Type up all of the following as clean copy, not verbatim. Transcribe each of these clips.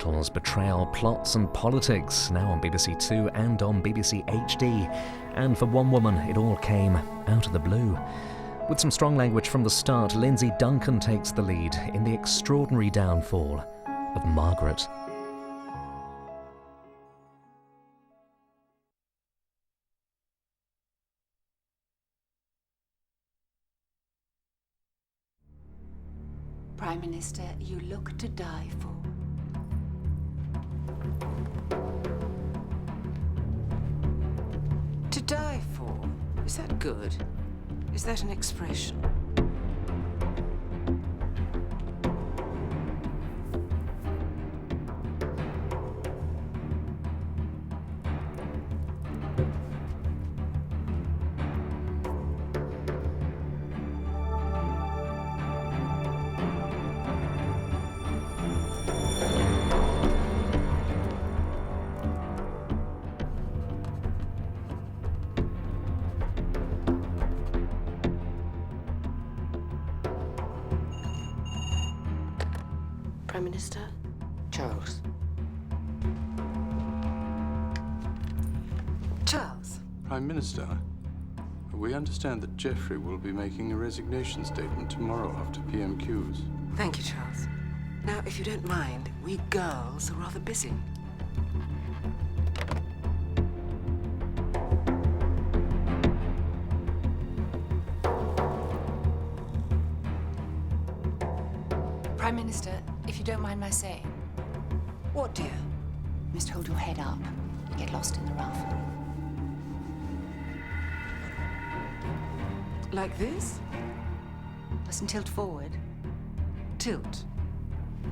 battles, betrayal, plots and politics, now on BBC Two and on BBC HD. And for one woman, it all came out of the blue. With some strong language from the start, Lindsay Duncan takes the lead in the extraordinary downfall of Margaret. Prime Minister, you look to die for. To die for? Is that good? Is that an expression? Prime Minister? Charles. Charles. Prime Minister, we understand that Geoffrey will be making a resignation statement tomorrow after PMQs. Thank you, Charles. Now, if you don't mind, we girls are rather busy. Prime Minister, if you don't mind my saying. What, dear? You must hold your head up. Get lost in the rough. Like this? Listen, tilt forward. Tilt.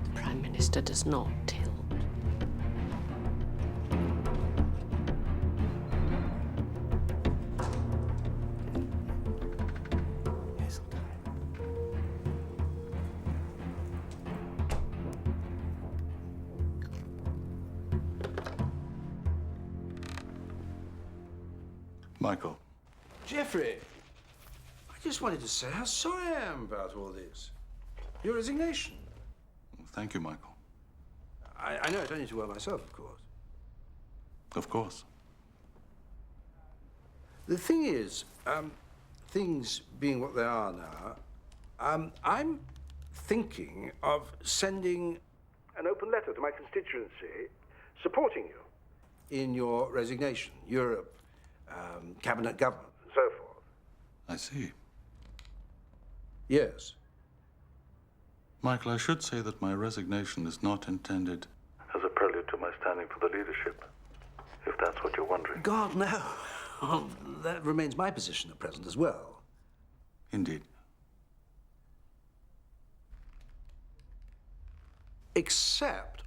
The Prime Minister does not tilt. Michael. Geoffrey, I just wanted to say how sorry I am about all this. Your resignation. Thank you, Michael. I know it only too well myself, of course. Of course. The thing is, things being what they are now, I'm thinking of sending an open letter to my constituency supporting you in your resignation, Europe, cabinet government, and so forth. I see. Yes. Michael, I should say that my resignation is not intended as a prelude to my standing for the leadership, if that's what you're wondering. God, no. That remains my position at present as well. Indeed. Except,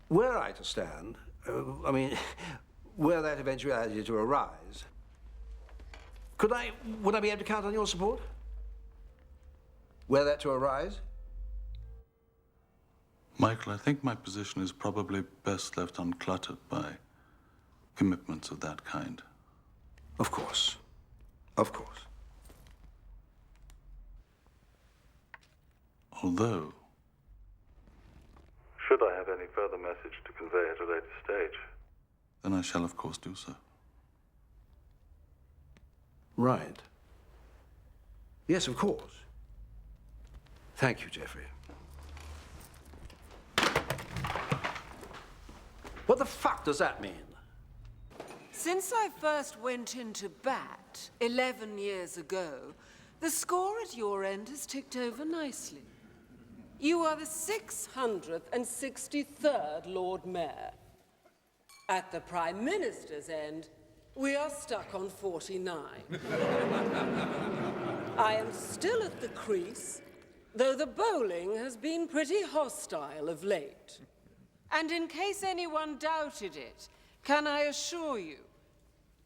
were I to stand, were that eventuality to arise, would I be able to count on your support? Were that to arise? Michael, I think my position is probably best left uncluttered by commitments of that kind. Of course. Of course. Although, should I have any further message to convey at a later stage, then I shall, of course, do so. Right. Yes, of course. Thank you, Geoffrey. What the fuck does that mean? Since I first went into bat 11 years ago, the score at your end has ticked over nicely. You are the 663rd Lord Mayor. At the Prime Minister's end, we are stuck on 49. I am still at the crease, though the bowling has been pretty hostile of late. And in case anyone doubted it, can I assure you,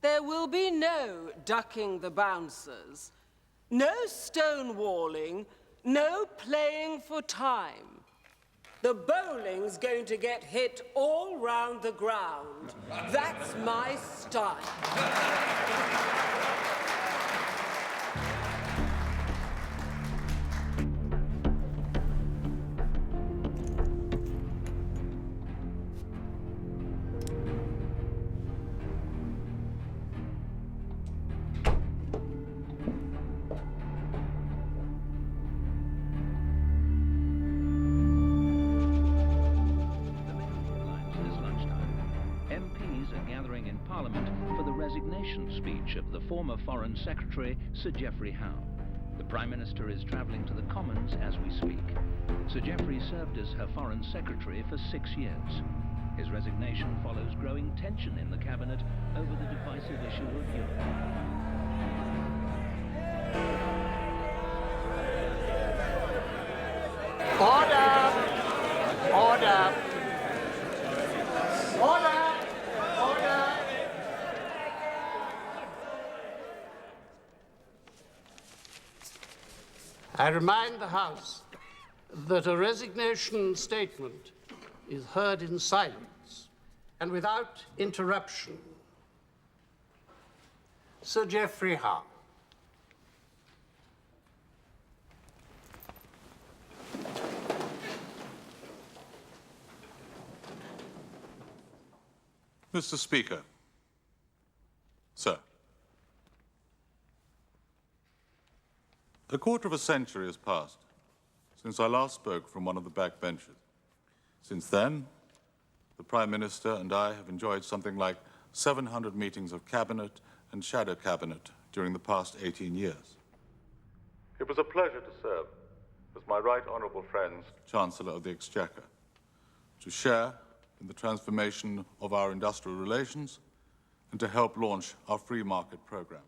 there will be no ducking the bouncers, no stonewalling, no playing for time. The bowling's going to get hit all round the ground. That's my style. resignation speech of the former Foreign Secretary, Sir Geoffrey Howe. The Prime Minister is travelling to the Commons as we speak. Sir Geoffrey served as her Foreign Secretary for 6 years. His resignation follows growing tension in the Cabinet over the divisive issue of Europe. Order! Order! Order! Order! I remind the House that a resignation statement is heard in silence and without interruption. Sir Geoffrey Howe. Mr. Speaker. Sir. A quarter of a century has passed since I last spoke from one of the back benches. Since then, the Prime Minister and I have enjoyed something like 700 meetings of Cabinet and Shadow Cabinet during the past 18 years. It was a pleasure to serve as my right honourable friend's Chancellor of the Exchequer, to share in the transformation of our industrial relations and to help launch our free market programme.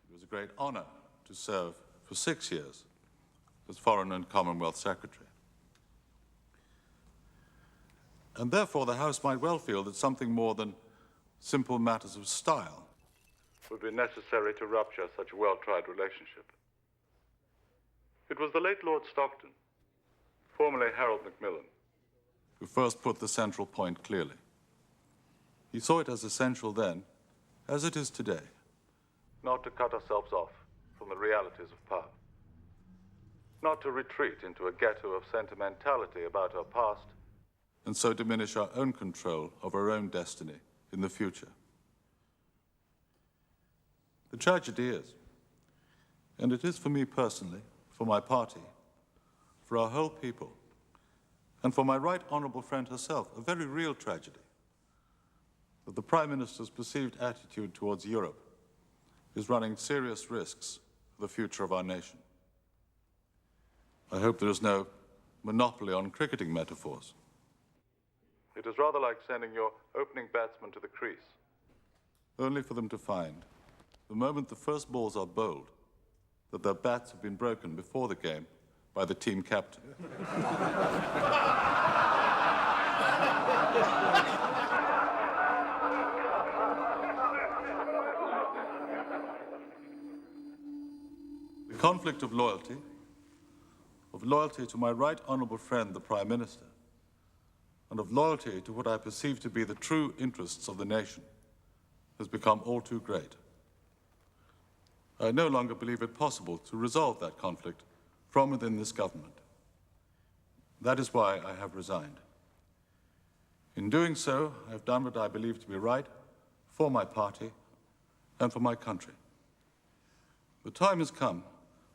It was a great honour to serve for 6 years as Foreign and Commonwealth Secretary. And therefore the House might well feel that something more than simple matters of style would be necessary to rupture such a well-tried relationship. It was the late Lord Stockton, formerly Harold Macmillan, who first put the central point clearly. He saw it as essential then, as it is today, not to cut ourselves off from the realities of power, not to retreat into a ghetto of sentimentality about our past, and so diminish our own control of our own destiny in the future. The tragedy is, and it is for me personally, for my party, for our whole people, and for my right honourable friend herself, a very real tragedy, that the Prime Minister's perceived attitude towards Europe is running serious risks for the future of our nation. I hope there is no monopoly on cricketing metaphors. It is rather like sending your opening batsman to the crease, only for them to find, the moment the first balls are bowled, that their bats have been broken before the game by the team captain. The conflict of loyalty to my right honourable friend, the Prime Minister, and of loyalty to what I perceive to be the true interests of the nation, has become all too great. I no longer believe it possible to resolve that conflict from within this government. That is why I have resigned. In doing so, I have done what I believe to be right for my party and for my country. The time has come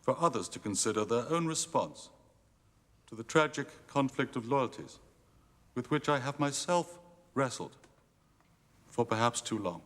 for others to consider their own response to the tragic conflict of loyalties with which I have myself wrestled for perhaps too long.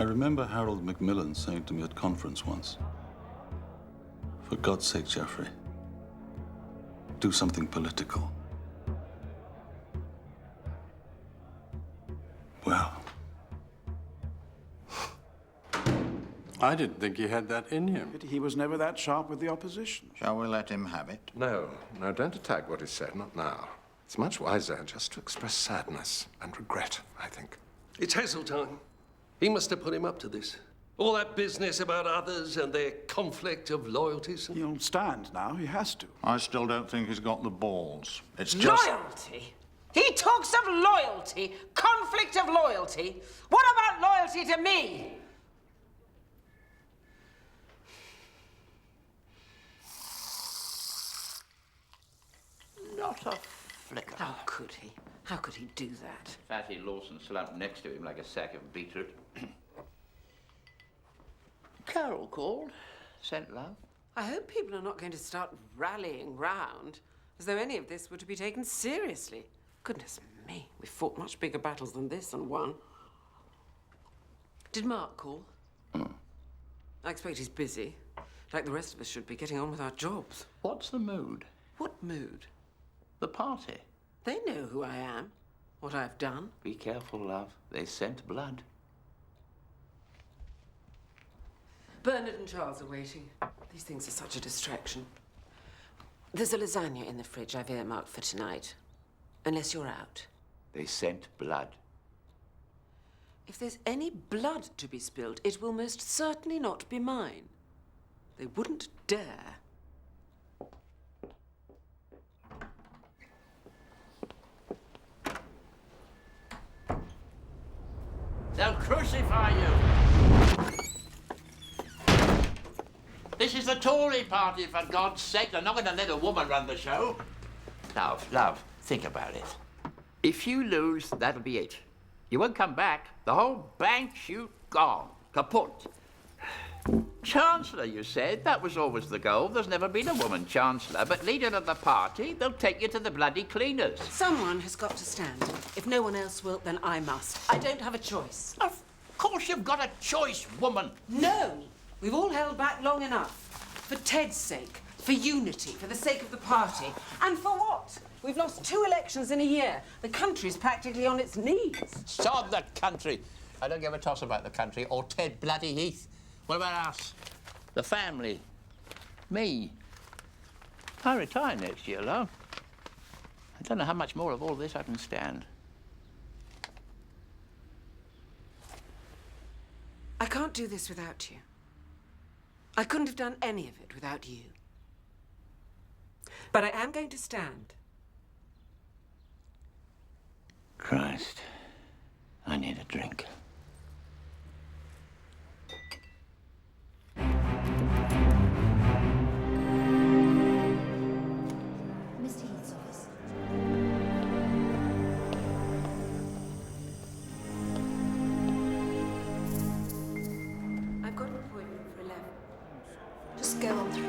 I remember Harold Macmillan saying to me at conference once, "For God's sake, Geoffrey, do something political." Well, I didn't think he had that in him. He was never that sharp with the opposition. Shall we let him have it? No, don't attack what he said, not now. It's much wiser just to express sadness and regret, I think. It's Heseltine. He must have put him up to this. All that business about others and their conflict of loyalties. He'll stand now. He has to. I still don't think he's got the balls. It's just... Loyalty? He talks of loyalty, conflict of loyalty. What about loyalty to me? Not a flicker. How could he? How could he do that? Fatty Lawson slumped next to him like a sack of beetroot. Carol called. Sent love. I hope people are not going to start rallying round as though any of this were to be taken seriously. Goodness me, we've fought much bigger battles than this and won. Did Mark call? I expect he's busy, like the rest of us should be, getting on with our jobs. What's the mood? What mood? The party. They know who I am, what I've done. Be careful, love. They scent blood. Bernard and Charles are waiting. These things are such a distraction. There's a lasagna in the fridge I've earmarked for tonight. Unless you're out. They scent blood. If there's any blood to be spilled, it will most certainly not be mine. They wouldn't dare. They'll crucify you! This is the Tory party, for God's sake. They're not going to let a woman run the show. Love, think about it. If you lose, that'll be it. You won't come back. The whole bank shoot gone. Kaput. Chancellor, you said? That was always the goal. There's never been a woman Chancellor, but leader of the party, they'll take you to the bloody cleaners. Someone has got to stand. If no one else will, then I must. I don't have a choice. Of course you've got a choice, woman. No! We've all held back long enough. For Ted's sake, for unity, for the sake of the party. And for what? We've lost 2 elections in a year. The country's practically on its knees. Sod the country. I don't give a toss about the country or Ted bloody Heath. What about us? The family? Me? I retire next year, love. I don't know how much more of all this I can stand. I can't do this without you. I couldn't have done any of it without you. But I am going to stand. Christ, I need a drink. Mr. Heath's office. I've got an appointment for 11. Just go on through.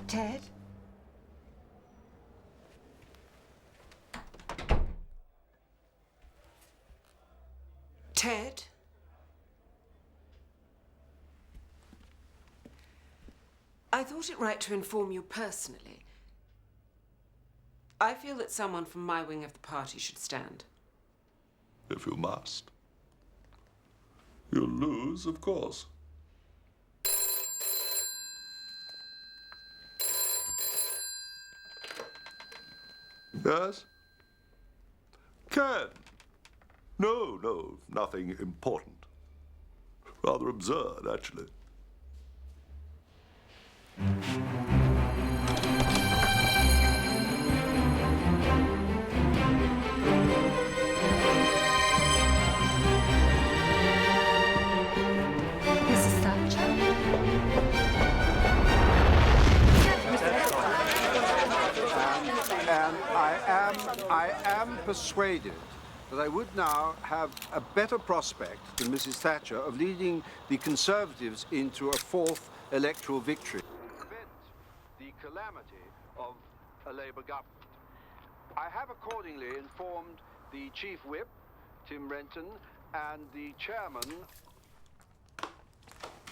Ted? Ted? I thought it right to inform you personally. I feel that someone from my wing of the party should stand. If you must. You'll lose, of course. Yes? Ken? No, nothing important. Rather absurd, actually. Mrs. Thatcher? And I am persuaded that I would now have a better prospect than Mrs. Thatcher of leading the Conservatives into a 4th electoral victory. Prevent the calamity of a Labour government. I have accordingly informed the Chief Whip, Tim Renton, and the Chairman...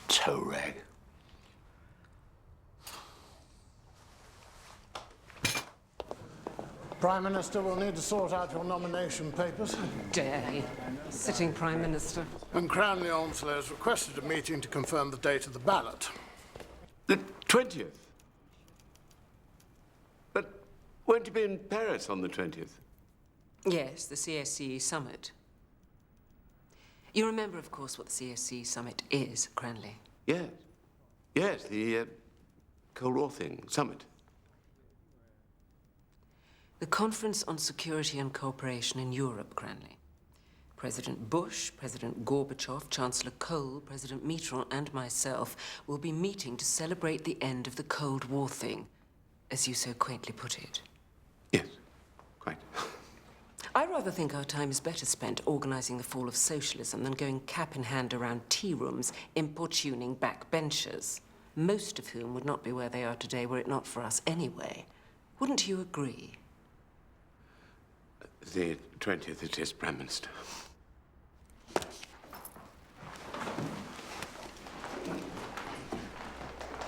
Toe rag. Prime Minister will need to sort out your nomination papers. Dare he? Sitting Prime Minister. And Cranley-Onslow has requested a meeting to confirm the date of the ballot. The 20th? But won't you be in Paris on the 20th? Yes, the CSCE summit. You remember, of course, what the CSCE summit is, Cranley? Yes. Yes, the Cold War thing, summit. The Conference on Security and Cooperation in Europe, Cranley. President Bush, President Gorbachev, Chancellor Kohl, President Mitterrand, and myself will be meeting to celebrate the end of the Cold War thing, as you so quaintly put it. Yes, quite. I rather think our time is better spent organizing the fall of socialism than going cap in hand around tea rooms importuning backbenchers, most of whom would not be where they are today were it not for us anyway. Wouldn't you agree? The 20th it is, Prime Minister.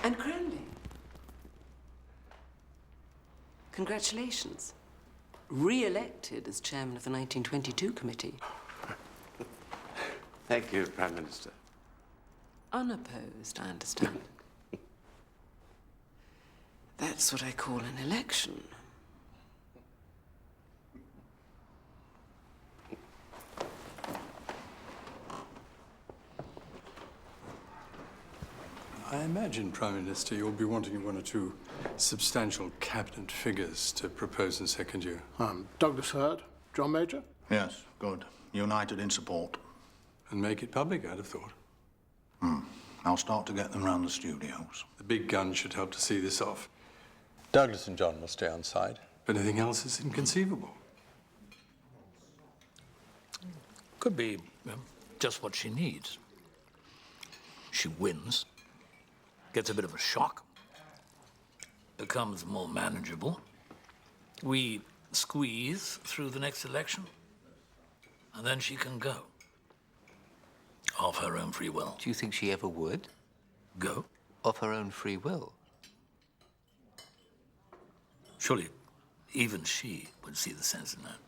And Cranley, congratulations. Re-elected as chairman of the 1922 committee. Thank you, Prime Minister. Unopposed, I understand. That's what I call an election. I imagine, Prime Minister, you'll be wanting one or two substantial cabinet figures to propose in second year. Douglas Hurd, John Major? Yes, good. United in support. And make it public, I'd have thought. I'll start to get them round the studios. The big guns should help to see this off. Douglas and John will stay on side. But anything else is inconceivable. Could be just what she needs. She wins, gets a bit of a shock, becomes more manageable. We squeeze through the next election, and then she can go. Of her own free will. Do you think she ever would? Go? Of her own free will? Surely even she would see the sense in that.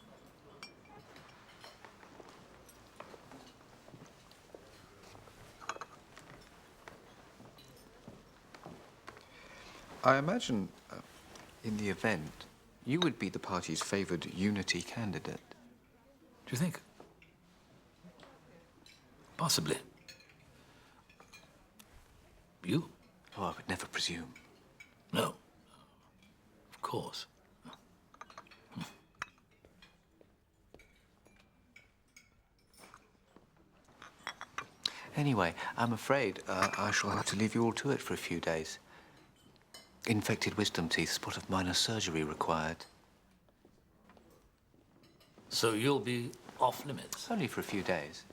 I imagine, in the event, you would be the party's favoured unity candidate. Do you think? Possibly. You? Oh, I would never presume. No. Of course. Anyway, I'm afraid I shall have to leave you all to it for a few days. Infected wisdom teeth, spot of minor surgery required. So you'll be off limits? Only for a few days.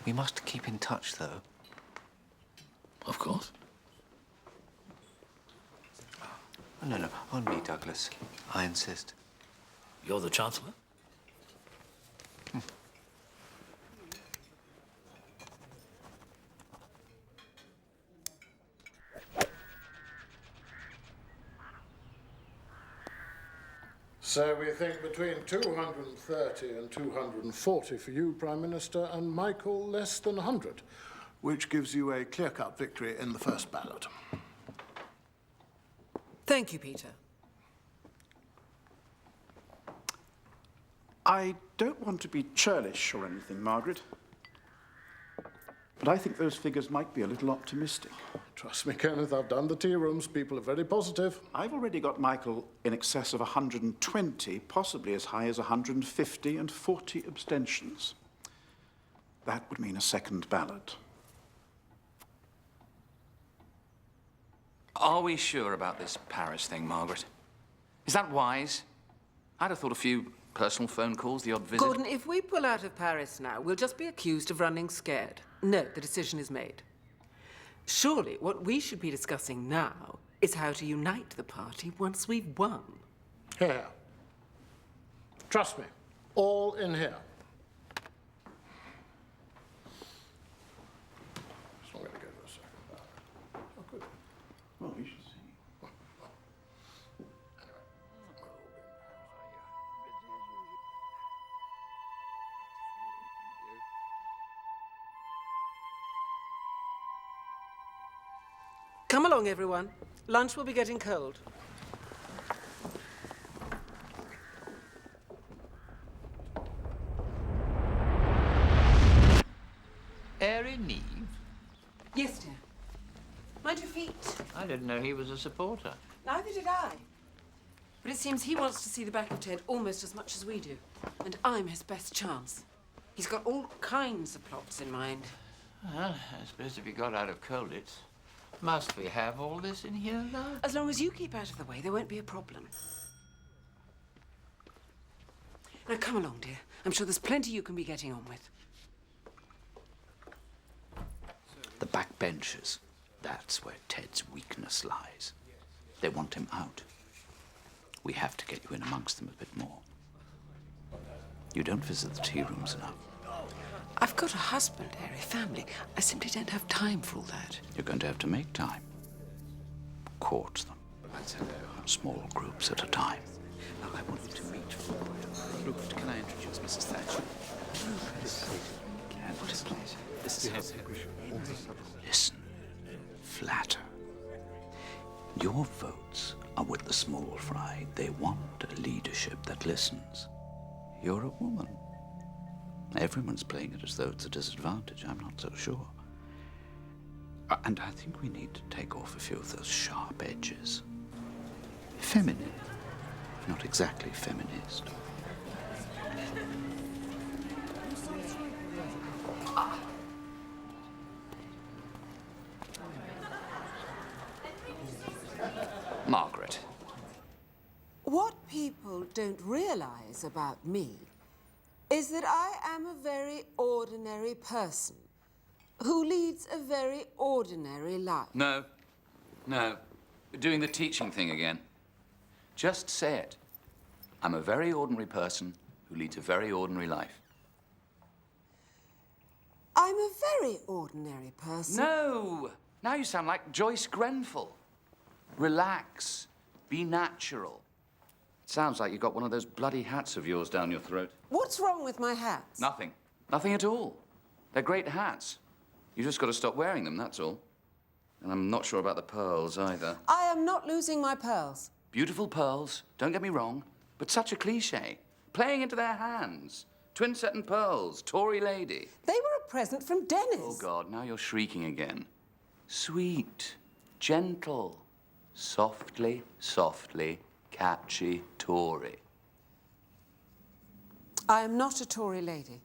We must keep in touch, though. Of course. Oh, no, on me, Douglas. I insist. You're the Chancellor? So we think between 230 and 240 for you, Prime Minister, and Michael less than 100, which gives you a clear-cut victory in the first ballot. Thank you, Peter. I don't want to be churlish or anything, Margaret, but I think those figures might be a little optimistic. Trust me, Kenneth, I've done the tea rooms. People are very positive. I've already got Michael in excess of 120, possibly as high as 150, and 40 abstentions. That would mean a second ballot. Are we sure about this Paris thing, Margaret? Is that wise? I'd have thought a few personal phone calls, the odd visit... Gordon, if we pull out of Paris now, we'll just be accused of running scared. No, the decision is made. Surely what we should be discussing now is how to unite the party once we've won. Here, Trust me, all in here. It's not going to go for a second. Oh, good. Well, you should see. Come along, everyone. Lunch will be getting cold. Erin Neve? Yes, dear. Mind your feet. I didn't know he was a supporter. Neither did I. But it seems he wants to see the back of Ted almost as much as we do. And I'm his best chance. He's got all kinds of plots in mind. Well, I suppose if he got out of Colditz, must we have all this in here, love? As long as you keep out of the way, there won't be a problem. Now, come along, dear. I'm sure there's plenty you can be getting on with. The backbenchers. That's where Ted's weakness lies. They want him out. We have to get you in amongst them a bit more. You don't visit the tea rooms enough. I've got a husband, a family. I simply don't have time for all that. You're going to have to make time. Court them. Small groups at a time. I want you to meet Rupert. Can I introduce Mrs. Thatcher? What is pleasure? This is her secretary. Listen. Flatter. Your votes are with the small fry. They want a leadership that listens. You're a woman. Everyone's playing it as though it's a disadvantage. I'm not so sure. And I think we need to take off a few of those sharp edges. Feminine, not exactly feminist. Margaret. What people don't realize about me is that I am a very ordinary person who leads a very ordinary life. No. You're doing the teaching thing again. Just say it. I'm a very ordinary person who leads a very ordinary life. I'm a very ordinary person. No! Now you sound like Joyce Grenfell. Relax. Be natural. It sounds like you've got one of those bloody hats of yours down your throat. What's wrong with my hats? Nothing. Nothing at all. They're great hats. You just got to stop wearing them, that's all. And I'm not sure about the pearls either. I am not losing my pearls. Beautiful pearls, don't get me wrong, but such a cliche. Playing into their hands. Twin set and pearls, Tory lady. They were a present from Dennis. Oh, God, now you're shrieking again. Sweet, gentle, softly, catchy Tory. I am not a Tory lady.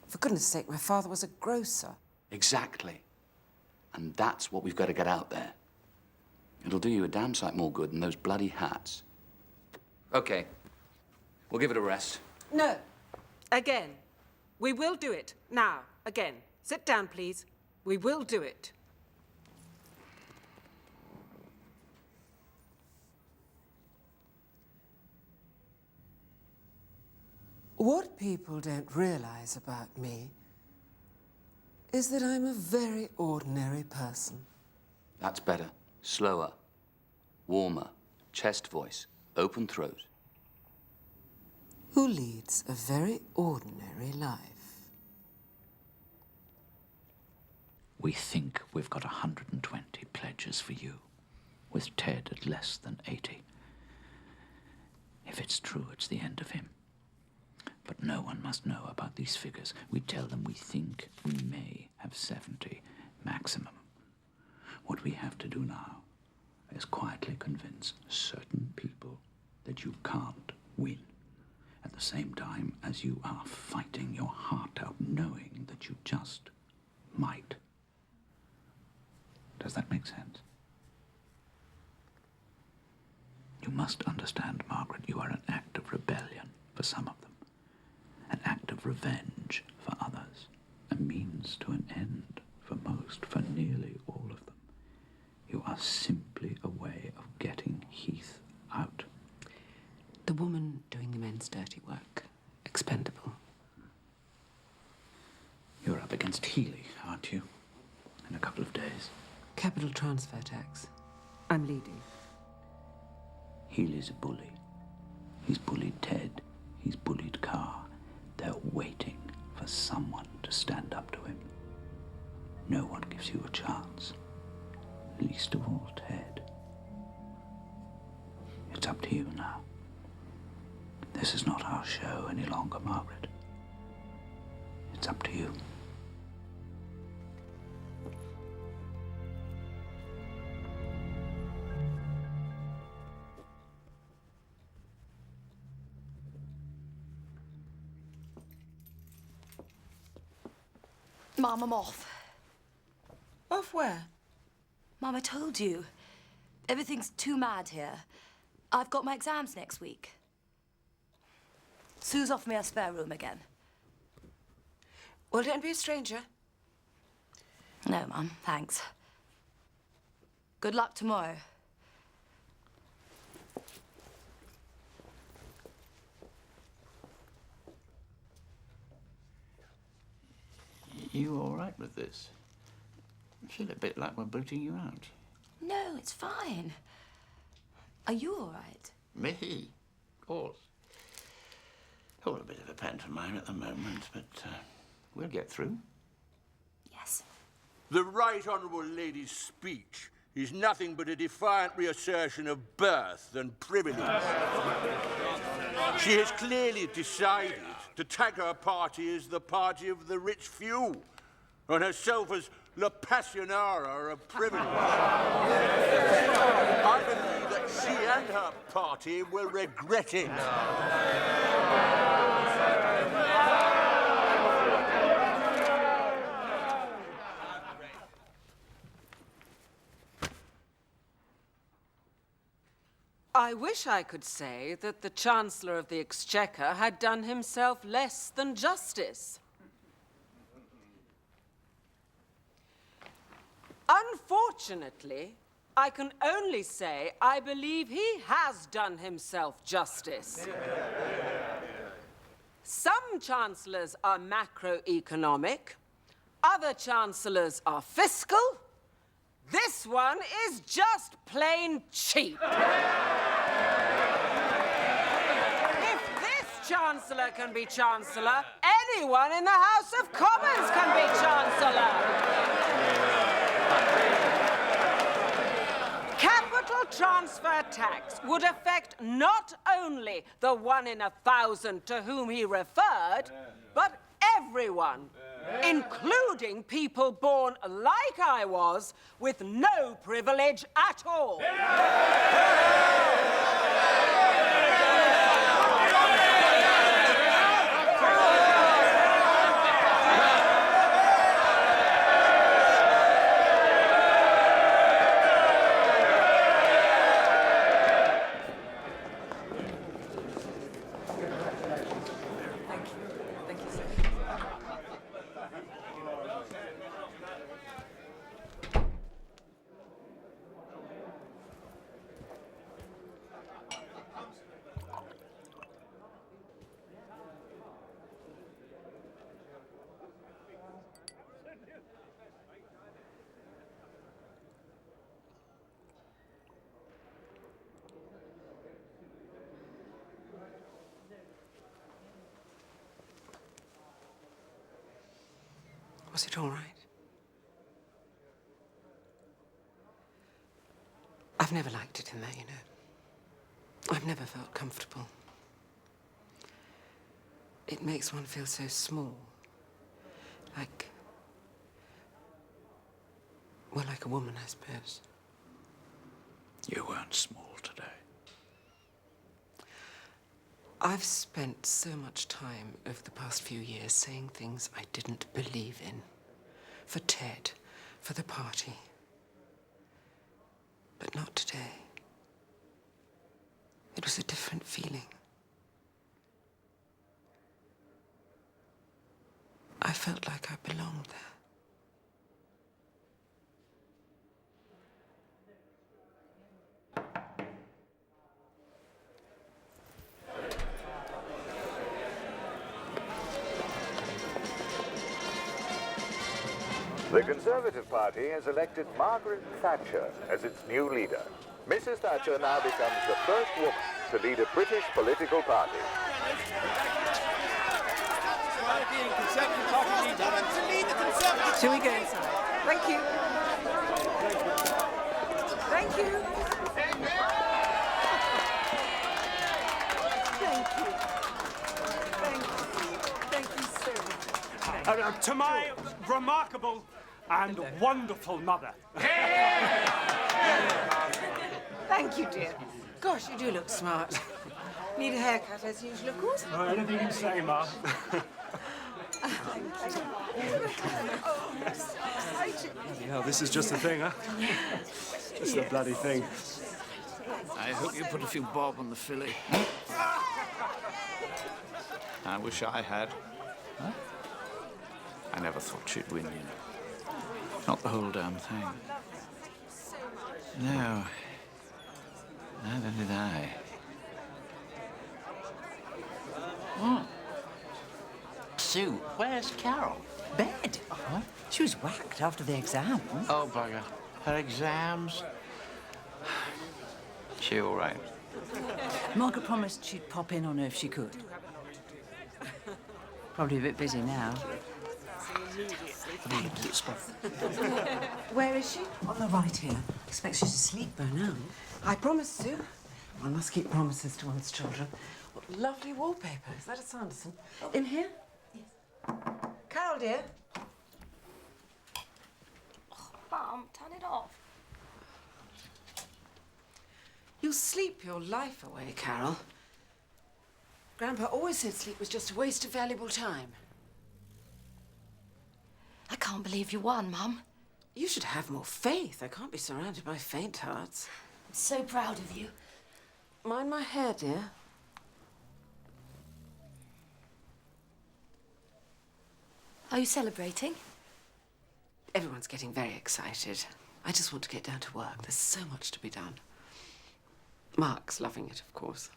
For goodness sake, my father was a grocer. Exactly. And that's what we've got to get out there. It'll do you a damn sight more good than those bloody hats. Okay. We'll give it a rest. No. Again. We will do it. Now. Again. Sit down, please. We will do it. What people don't realize about me is that I'm a very ordinary person. That's better. Slower. Warmer. Chest voice. Open throat. Who leads a very ordinary life. We think we've got 120 pledges for you, with Ted at less than 80. If it's true, it's the end of him. But no one must know about these figures. We tell them we think we may have 70 maximum. What we have to do now is quietly convince certain people that you can't win, at the same time as you are fighting your heart out, knowing that you just might. Does that make sense? You must understand, Margaret, you are an act of rebellion for some of them, an act of revenge for others, a means to an end for most, for nearly all of them. You are simply a way of getting Heath out. The woman doing the men's dirty work. to you in a couple of days. Capital transfer tax. I'm leading. Healy's a bully. He's bullied Ted. He's bullied Carr. They're waiting for someone to stand up to him. No one gives you a chance. Least of all Ted. It's up to you now. This is not our show any longer, Margaret. It's up to you. Mum, I'm off. Off where? Mum, I told you. Everything's too mad here. I've got my exams next week. Sue's offered me a spare room again. Well, don't be a stranger. No, Mum, thanks. Good luck tomorrow. You all right with this? I feel a bit like we're booting you out. No, it's fine. Are you all right? Me? Of course. All a bit of a pantomime at the moment, but we'll get through. Yes. The Right Honourable Lady's speech is nothing but a defiant reassertion of birth and privilege. She has clearly decided to tag her party as the party of the rich few, and herself as La Passionara of privilege. I believe that she and her party will regret it. I wish I could say that the Chancellor of the Exchequer had done himself less than justice. Unfortunately, I can only say I believe he has done himself justice. Some chancellors are macroeconomic, other chancellors are fiscal. This one is just plain cheap. If this Chancellor can be Chancellor, anyone in the House of Commons can be Chancellor. Capital transfer tax would affect not only the 1 in 1,000 to whom he referred, but everyone, including people born like I was, with no privilege at all. Was it all right? I've never liked it in there, you know. I've never felt comfortable. It makes one feel so small. Like... well, like a woman, I suppose. You weren't small today. I've spent so much time over the past few years saying things I didn't believe in. For Ted, for the party. But not today. It was a different feeling. I felt like I belonged there. The Conservative Party has elected Margaret Thatcher as its new leader. Mrs. Thatcher now becomes the first woman to lead a British political party. Shall we go inside? Thank you. Thank you. Thank you. Thank you so much. To my remarkable and wonderful mother. Thank you, dear. Gosh, you do look smart. Need a haircut as usual, of course. Anything you say, Ma. Oh, this is just a thing, huh? Just a bloody thing. I hope you put a few bob on the filly. I wish I had. Huh? I never thought she'd win, you know. Not the whole damn thing. No. Neither did I. What? Sue, where's Carol? Bed. What? She was whacked after the exam. Oh, bugger. Her exams? She all right? Margaret promised she'd pop in on her if she could. Probably a bit busy now. Where is she? On the right here. Expect she's asleep by now. I promise, Sue. One must keep promises to one's children. What lovely wallpaper. Is that a Sanderson? In here? Yes. Carol, dear. Mum, turn it off. You'll sleep your life away, Carol. Grandpa always said sleep was just a waste of valuable time. I can't believe you won, Mum. You should have more faith. I can't be surrounded by faint-hearts. I'm so proud of you. Mind my hair, dear. Are you celebrating? Everyone's getting very excited. I just want to get down to work. There's so much to be done. Mark's loving it, of course.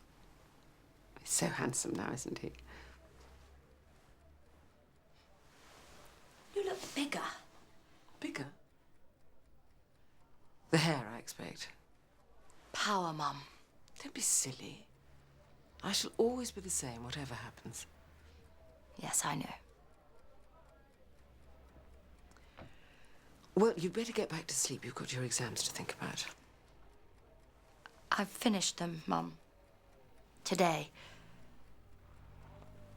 He's so handsome now, isn't he? You look bigger. Bigger? The hair, I expect. Power, Mum. Don't be silly. I shall always be the same, whatever happens. Yes, I know. Well, you'd better get back to sleep. You've got your exams to think about. I've finished them, Mum. Today.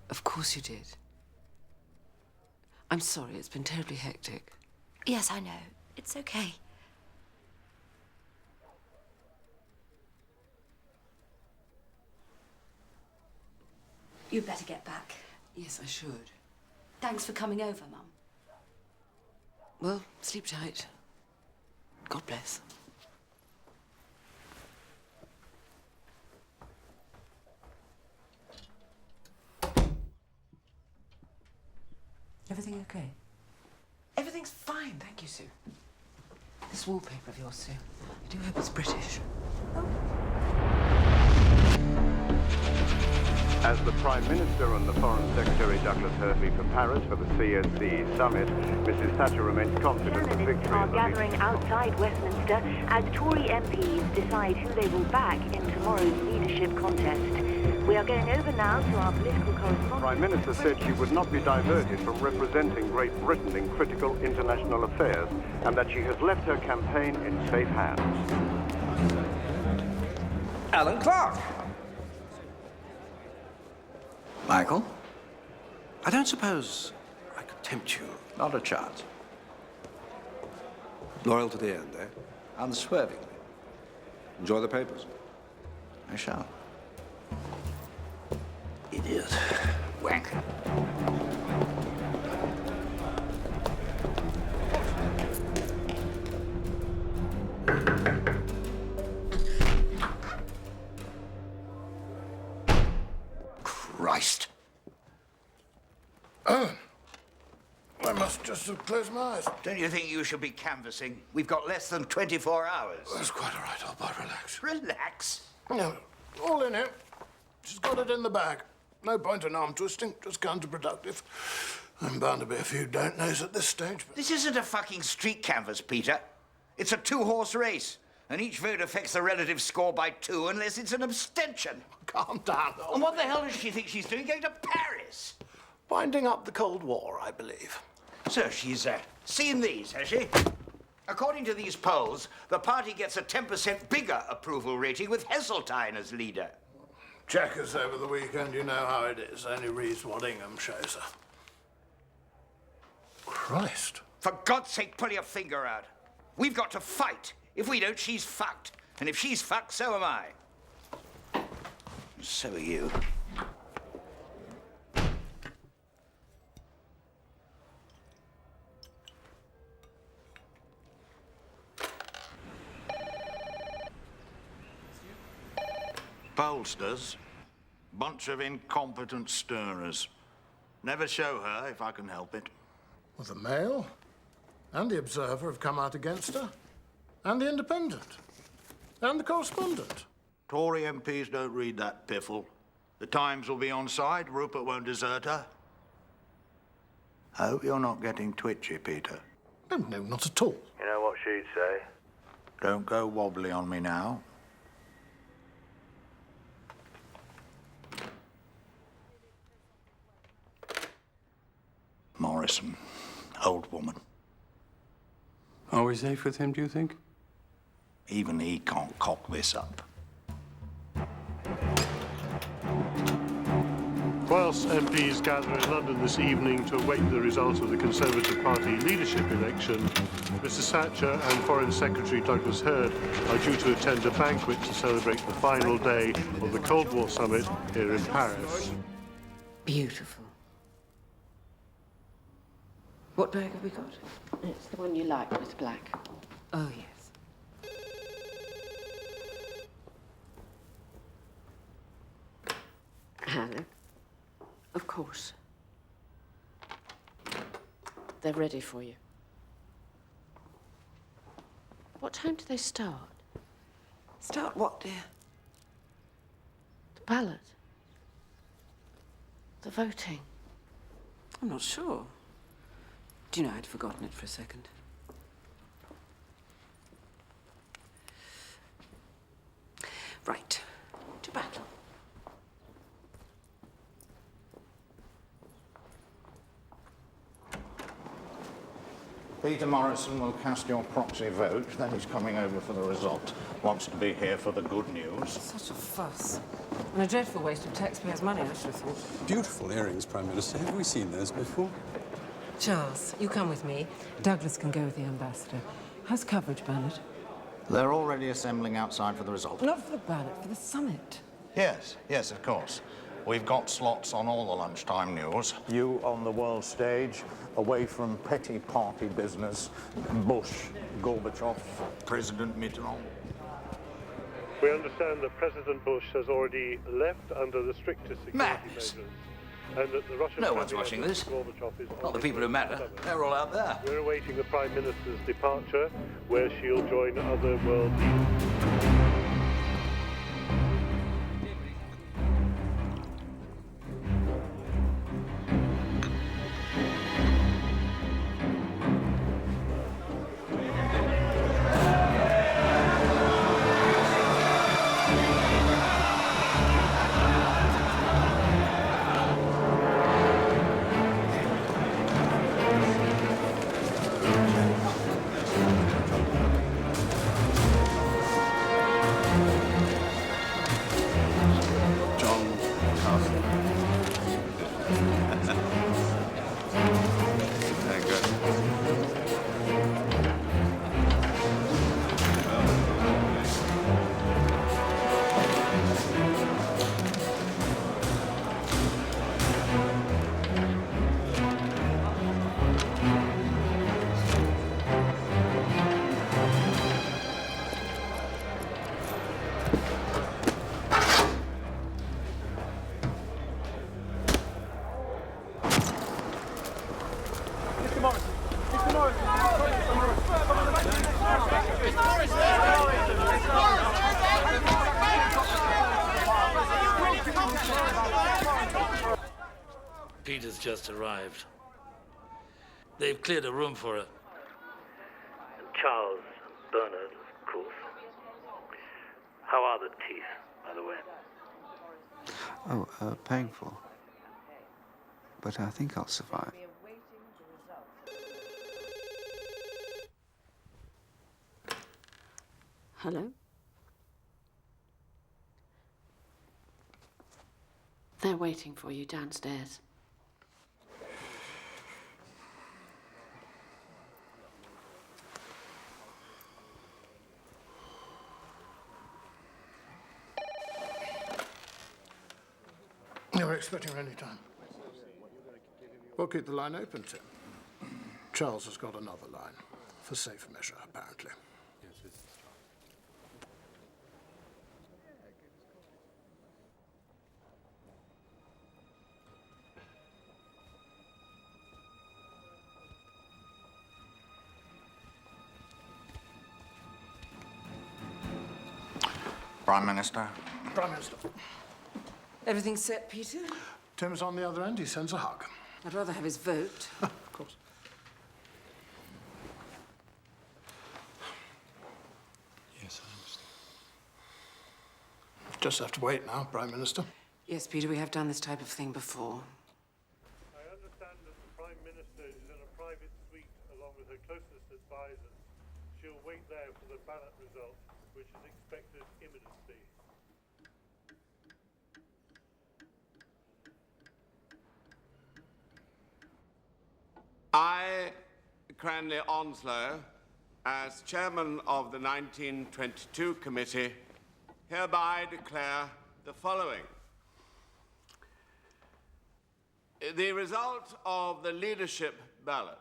Of course you did. I'm sorry, it's been terribly hectic. Yes, I know. It's okay. You'd better get back. Yes, I should. Thanks for coming over, Mum. Well, sleep tight. God bless. Everything okay? Everything's fine, thank you, Sue. This wallpaper of yours, Sue. I do hope it's British. As the Prime Minister and the Foreign Secretary Douglas Hurley for Paris for the CSC summit, Mrs. Thatcher remains confident of victory. Candidates are gathering outside Westminster as Tory MPs decide who they will back in tomorrow's leadership contest. We are going over now to our political correspondent. The Prime Minister said she would not be diverted from representing Great Britain in critical international affairs and that she has left her campaign in safe hands. Alan Clark. Michael, I don't suppose I could tempt you. Not a chance. Loyal to the end, eh? Unswervingly. Enjoy the papers. I shall. Idiot. Wanker. Christ. Oh. I must just have closed my eyes. Don't you think you should be canvassing? We've got less than 24 hours. That's quite all right, old boy. Relax. Relax? No, all in here. She's got it in the bag. No point in arm twisting, just counterproductive. I'm bound to be a few don't-knows at this stage, but... This isn't a fucking street canvass, Peter. It's a two-horse race, and each vote affects the relative score by 2 unless it's an abstention. Calm down. And what the hell does she think she's doing going to Paris? Winding up the Cold War, I believe. So she's seen these, has she? According to these polls, the party gets a 10% bigger approval rating with Heseltine as leader. Checkers over the weekend, you know how it is. Only reads what Ingham shows her. Christ. For God's sake, pull your finger out. We've got to fight. If we don't, she's fucked. And if she's fucked, so am I. So are you. Pollsters. Bunch of incompetent stirrers. Never show her if I can help it. Well, the Mail and the Observer have come out against her. And the Independent. And the Correspondent. Tory MPs don't read that piffle. The Times will be on side. Rupert won't desert her. I hope you're not getting twitchy, Peter. No, not at all. You know what she'd say? Don't go wobbly on me now. Morrison, old woman. Are we safe with him, do you think? Even he can't cock this up. Whilst MPs gather in London this evening to await the result of the Conservative Party leadership election, Mrs. Thatcher and Foreign Secretary Douglas Hurd are due to attend a banquet to celebrate the final day of the Cold War summit here in Paris. Beautiful. What bag have we got? It's the one you like, Miss Black. Oh, yes. Helen? Of course. They're ready for you. What time do they start? Start what, dear? The ballot. The voting. I'm not sure. Do you know, I'd forgotten it for a second. Right. To battle. Peter Morrison will cast your proxy vote, then he's coming over for the result. Wants to be here for the good news. Such a fuss. And a dreadful waste of taxpayers' money, I should have thought. Beautiful earrings, Prime Minister. Have we seen those before? Charles, you come with me. Douglas can go with the ambassador. How's coverage, Bernard? They're already assembling outside for the result. Not for the ballot, for the summit. Yes, of course. We've got slots on all the lunchtime news. You on the world stage, away from petty party business. Bush, Gorbachev, President Mitterrand. We understand that President Bush has already left under the strictest security measures. And that the Russian No one's watching this. Gorbachev is Not the people who matter. They're all out there. We're awaiting the Prime Minister's departure, where she'll join other world leaders. Peter's just arrived. They've cleared a room for her. Charles Bernard, of course. How are the teeth, by the way? Oh, painful. But I think I'll survive. Hello? They're waiting for you downstairs. You were expecting her any time. We'll keep the line open, Tim. Charles has got another line, for safe measure, apparently. Prime Minister. Prime Minister. Everything set, Peter? Tim's on the other end. He sends a hug. I'd rather have his vote. Of course. Yes, I understand. Just have to wait now, Prime Minister. Yes, Peter, we have done this type of thing before. I understand that the Prime Minister is in a private suite along with her closest advisors. She'll wait there for the ballot result, which is expected imminently. I, Cranley Onslow, as chairman of the 1922 committee, hereby declare the following. The result of the leadership ballot.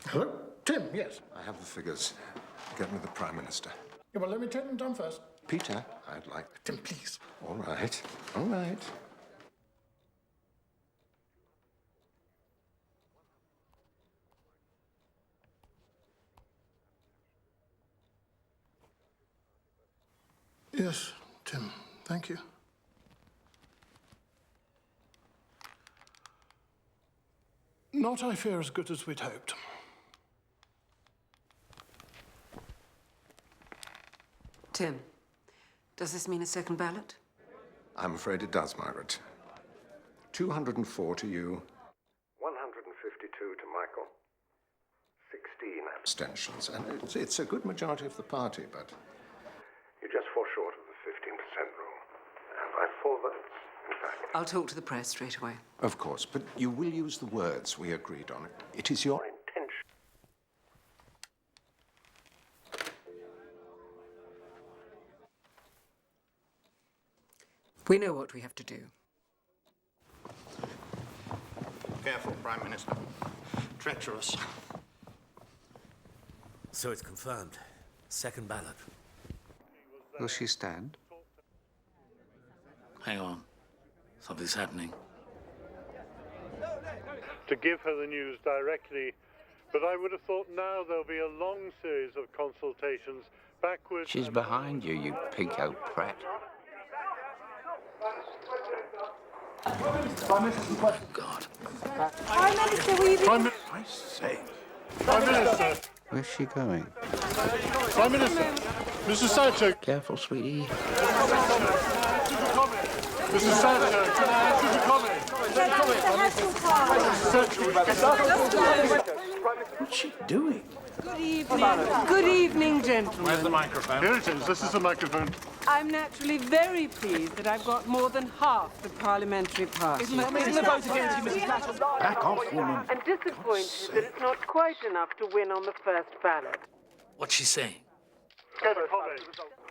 Hello? Tim, yes. I have the figures. Get me the Prime Minister. Yeah, well, let me take them down first. Peter, I'd like... Tim, please. All right. All right. Yes, Tim. Thank you. Not, I fear, as good as we'd hoped. Tim, does this mean a second ballot? I'm afraid it does, Margaret. 204 to you. 152 to Michael. 16 Abstentions. And it's a good majority of the party, but... You're just fall short of the 15% rule. And by 4 votes, in fact. I'll talk to the press straight away. Of course, but you will use the words we agreed on. It is your... Intention. We know what we have to do. Careful, Prime Minister. Treacherous. So it's confirmed. Second ballot. Will she stand? Hang on. Something's happening. To give her the news directly, but I would have thought now there'll be a long series of consultations backwards. She's behind you, you pig-out prat. God. Prime Minister, will you be... I say. Prime Minister! Where's she going? Prime Minister! Mrs. Thatcher! Careful, sweetie. Mrs. Thatcher, can I ask you to comment? What's she doing? Good evening. Good evening, gentlemen. Where's the microphone? Here it is. This is the microphone. I'm naturally very pleased that I've got more than half the parliamentary party. Isn't the vote against you, Mrs. Thatcher? Back off, woman. I'm disappointed that it's not quite enough to win on the first ballot. What's she saying?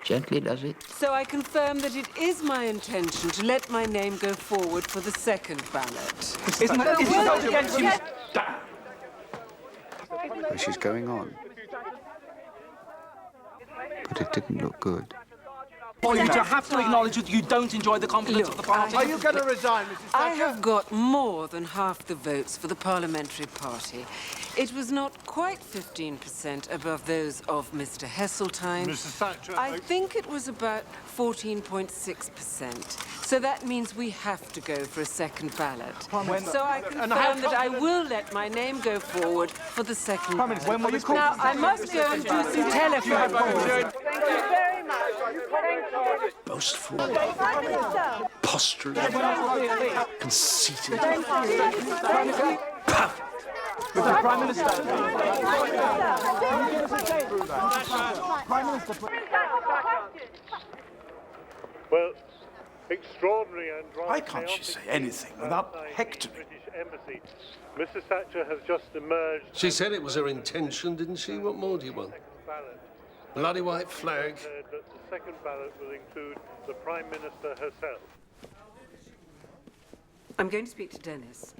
Gently does it. So I confirm that it is my intention to let my name go forward for the second ballot. Isn't the vote against you? She's going on. But it didn't look good. For you to have to acknowledge that you don't enjoy the confidence of the party. Are you going to resign, Mrs. Thatcher? I have got more than half the votes for the parliamentary party. It was not quite 15% above those of Mr. Heseltine. Mrs. Thatcher, I think it was about 14.6%. So that means we have to go for a second ballot. So I confirm that I will let my name go forward for the second ballot. When will you call? Now, I must go and do some telephone calls. Thank you very much. Boastful, posturing, conceited. Mr. Prime Minister. Well, extraordinary and rather Why can't she say anything without hectoring? British Embassy. Mrs. Thatcher has just emerged. She said it was her intention, didn't she? What more do you want? Bloody white flag. That the second ballot will include the Prime Minister herself. I'm going to speak to Dennis.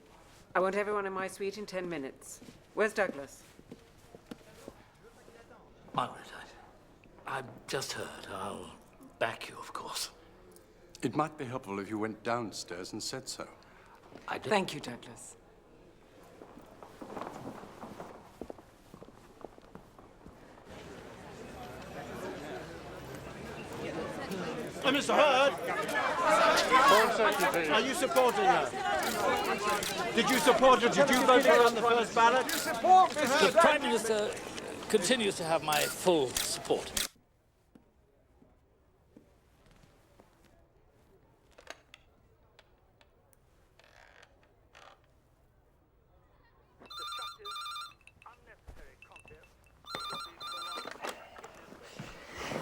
I want everyone in my suite in 10 minutes. Where's Douglas? Margaret, I've just heard. I'll back you, of course. It might be helpful if you went downstairs and said so. I did. Thank you, Douglas. Mr. Hurd, are you supporting her? Did you support her? Did you vote for her on the first ballot? The Prime Minister continues to have my full support.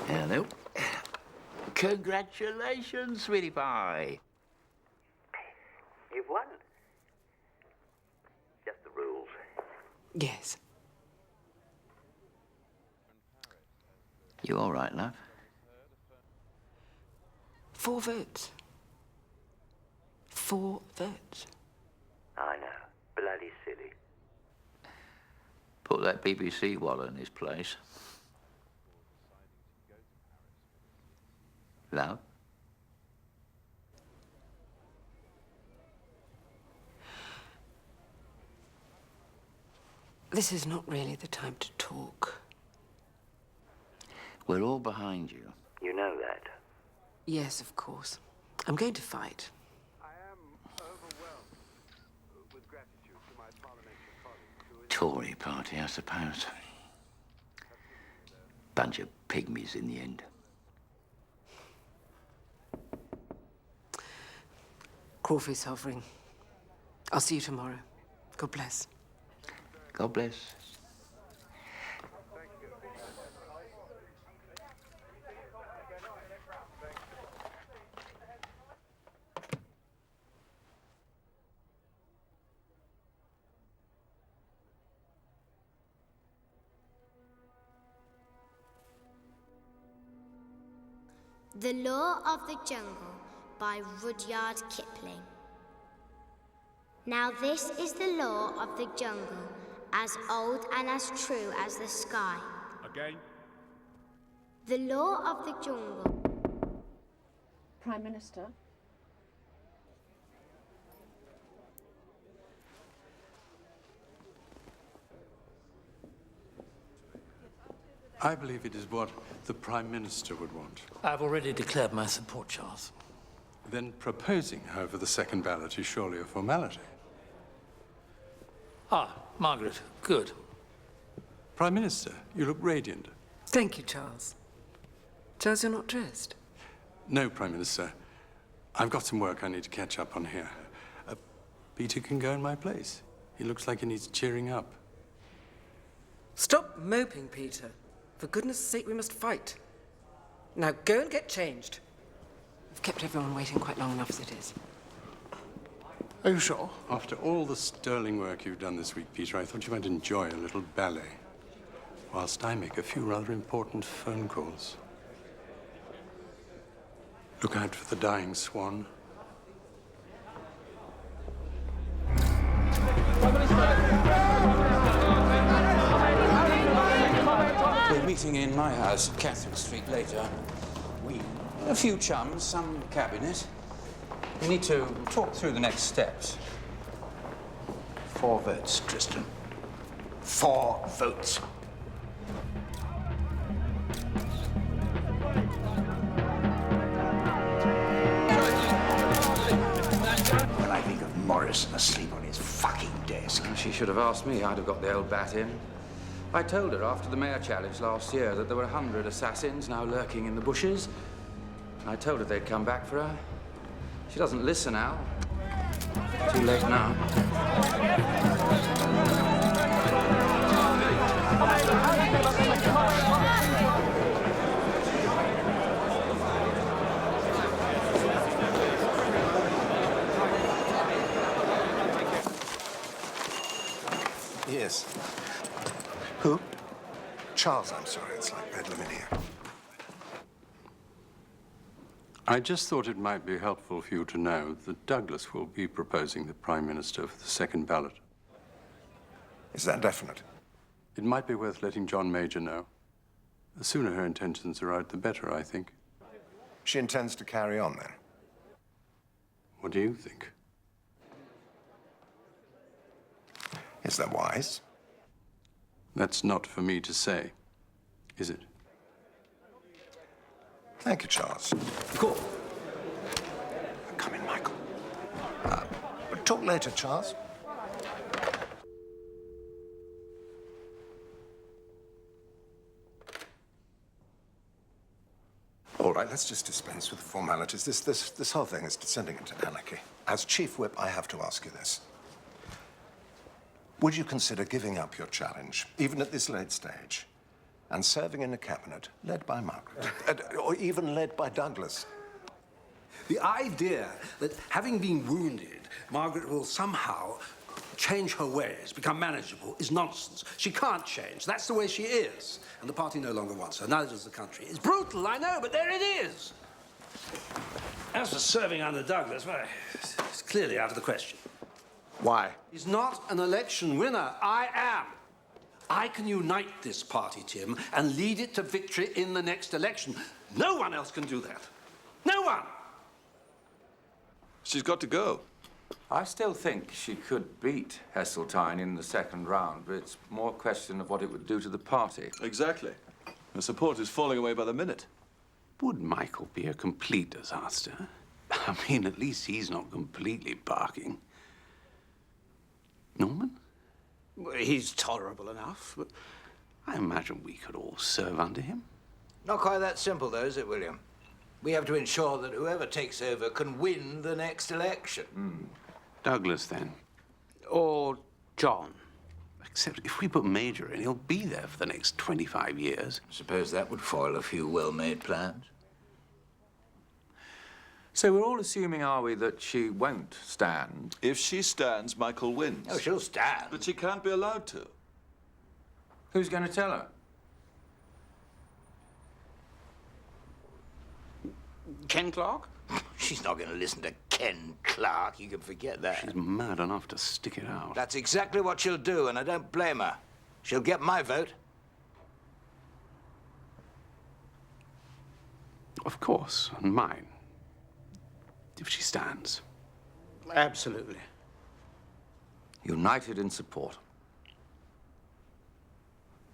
Hello. Congratulations, sweetie pie. You've won. Just the rules. Yes. You all right, love? 4 votes. 4 votes. I know. Bloody silly. Put that BBC wallet in his place. Love? This is not really the time to talk. We're all behind you. You know that. Yes, of course. I'm going to fight. Tory party, I suppose. Bunch of pygmies in the end. Crawford's hovering. I'll see you tomorrow. God bless. God bless. The Law of the Jungle by Rudyard Kipling. Now this is the law of the jungle, as old and as true as the sky. Again. The law of the jungle. Prime Minister? I believe it is what the Prime Minister would want. I've already declared my support, Charles. Then proposing her for the second ballot is surely a formality. Ah, Margaret, good. Prime Minister, you look radiant. Thank you, Charles. Charles, you're not dressed. No, Prime Minister. I've got some work I need to catch up on here. Peter can go in my place. He looks like he needs cheering up. Stop moping, Peter. For goodness sake, we must fight. Now go and get changed. I've kept everyone waiting quite long enough as it is. Are you sure? After all the sterling work you've done this week, Peter, I thought you might enjoy a little ballet, whilst I make a few rather important phone calls. Look out for the dying swan. We're meeting in my house, Catherine Street, later. A few chums, some cabinet. We need to talk through the next steps. 4 votes, Tristan. 4 votes. When I think of Morrison asleep on his fucking desk. She should have asked me. I'd have got the old bat in. I told her after the mayor challenge last year that there were 100 assassins now lurking in the bushes. I told her they'd come back for her. She doesn't listen now. Too late now. Yes. Who? Charles, I'm sorry. It's like bedlam in here. I just thought it might be helpful for you to know that Douglas will be proposing the Prime Minister for the second ballot. Is that definite? It might be worth letting John Major know. The sooner her intentions are out, the better, I think. She intends to carry on, then? What do you think? Is that wise? That's not for me to say, is it? Thank you, Charles. Cool. Come in, Michael. We'll talk later, Charles. All right, let's just dispense with the formalities. This whole thing is descending into anarchy. As Chief Whip, I have to ask you this. Would you consider giving up your challenge, even at this late stage, and serving in a cabinet led by Margaret, or even led by Douglas? The idea that having been wounded, Margaret will somehow change her ways, become manageable, is nonsense. She can't change. That's the way she is. And the party no longer wants her, neither does the country. It's brutal, I know, but there it is. As for serving under Douglas, well, it's clearly out of the question. Why? He's not an election winner. I am. I can unite this party, Tim, and lead it to victory in the next election. No one else can do that. No one! She's got to go. I still think she could beat Heseltine in the second round, but it's more a question of what it would do to the party. Exactly. The support is falling away by the minute. Would Michael be a complete disaster? I mean, at least he's not completely barking. Norman? Well, he's tolerable enough, but I imagine we could all serve under him. Not quite that simple, though, is it, William? We have to ensure that whoever takes over can win the next election. Douglas, then. Or John. Except if we put Major in, he'll be there for the next 25 years. Suppose that would foil a few well-made plans. So we're all assuming, are we, that she won't stand? If she stands, Michael wins. Oh, she'll stand. But she can't be allowed to. Who's going to tell her? Ken Clark? She's not going to listen to Ken Clark. You can forget that. She's mad enough to stick it out. That's exactly what she'll do, and I don't blame her. She'll get my vote. Of course, and mine. If she stands. Absolutely. United in support.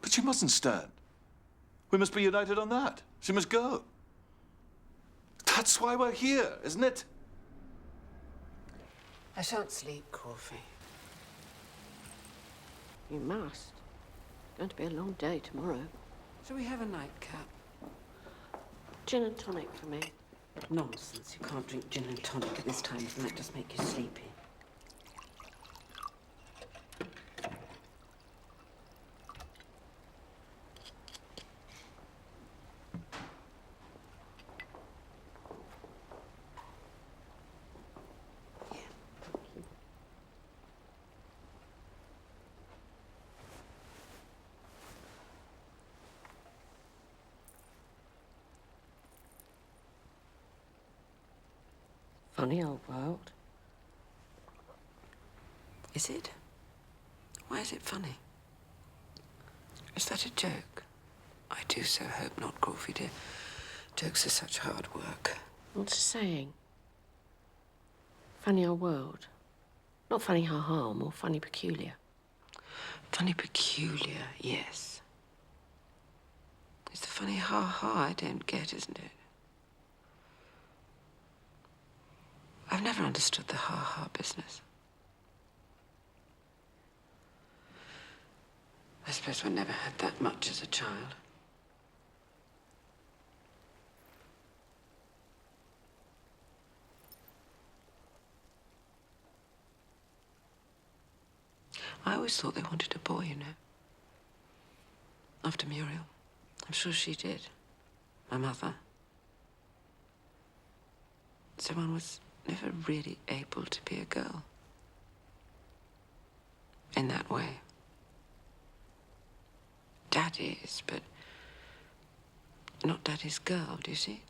But she mustn't stand. We must be united on that. She must go. That's why we're here, isn't it? I shan't sleep, Corfie. You must. It's going to be a long day tomorrow. Shall we have a nightcap? Gin and tonic for me. Nonsense. You can't drink gin and tonic at this time. Doesn't that just make you sleepy? funny old world. Is it? Why is it funny? Is that a joke? I do so hope not, Crawfie, dear. Jokes are such hard work. What's it saying? Funny old world. Not funny ha-ha, more funny peculiar. Funny peculiar, yes. It's the funny ha-ha I don't get, isn't it? I've never understood the ha-ha business. I suppose I never had that much as a child. I always thought they wanted a boy, you know. After Muriel. I'm sure she did. My mother. So one was never really able to be a girl. In that way. Dad is, but not Daddy's girl, do you see?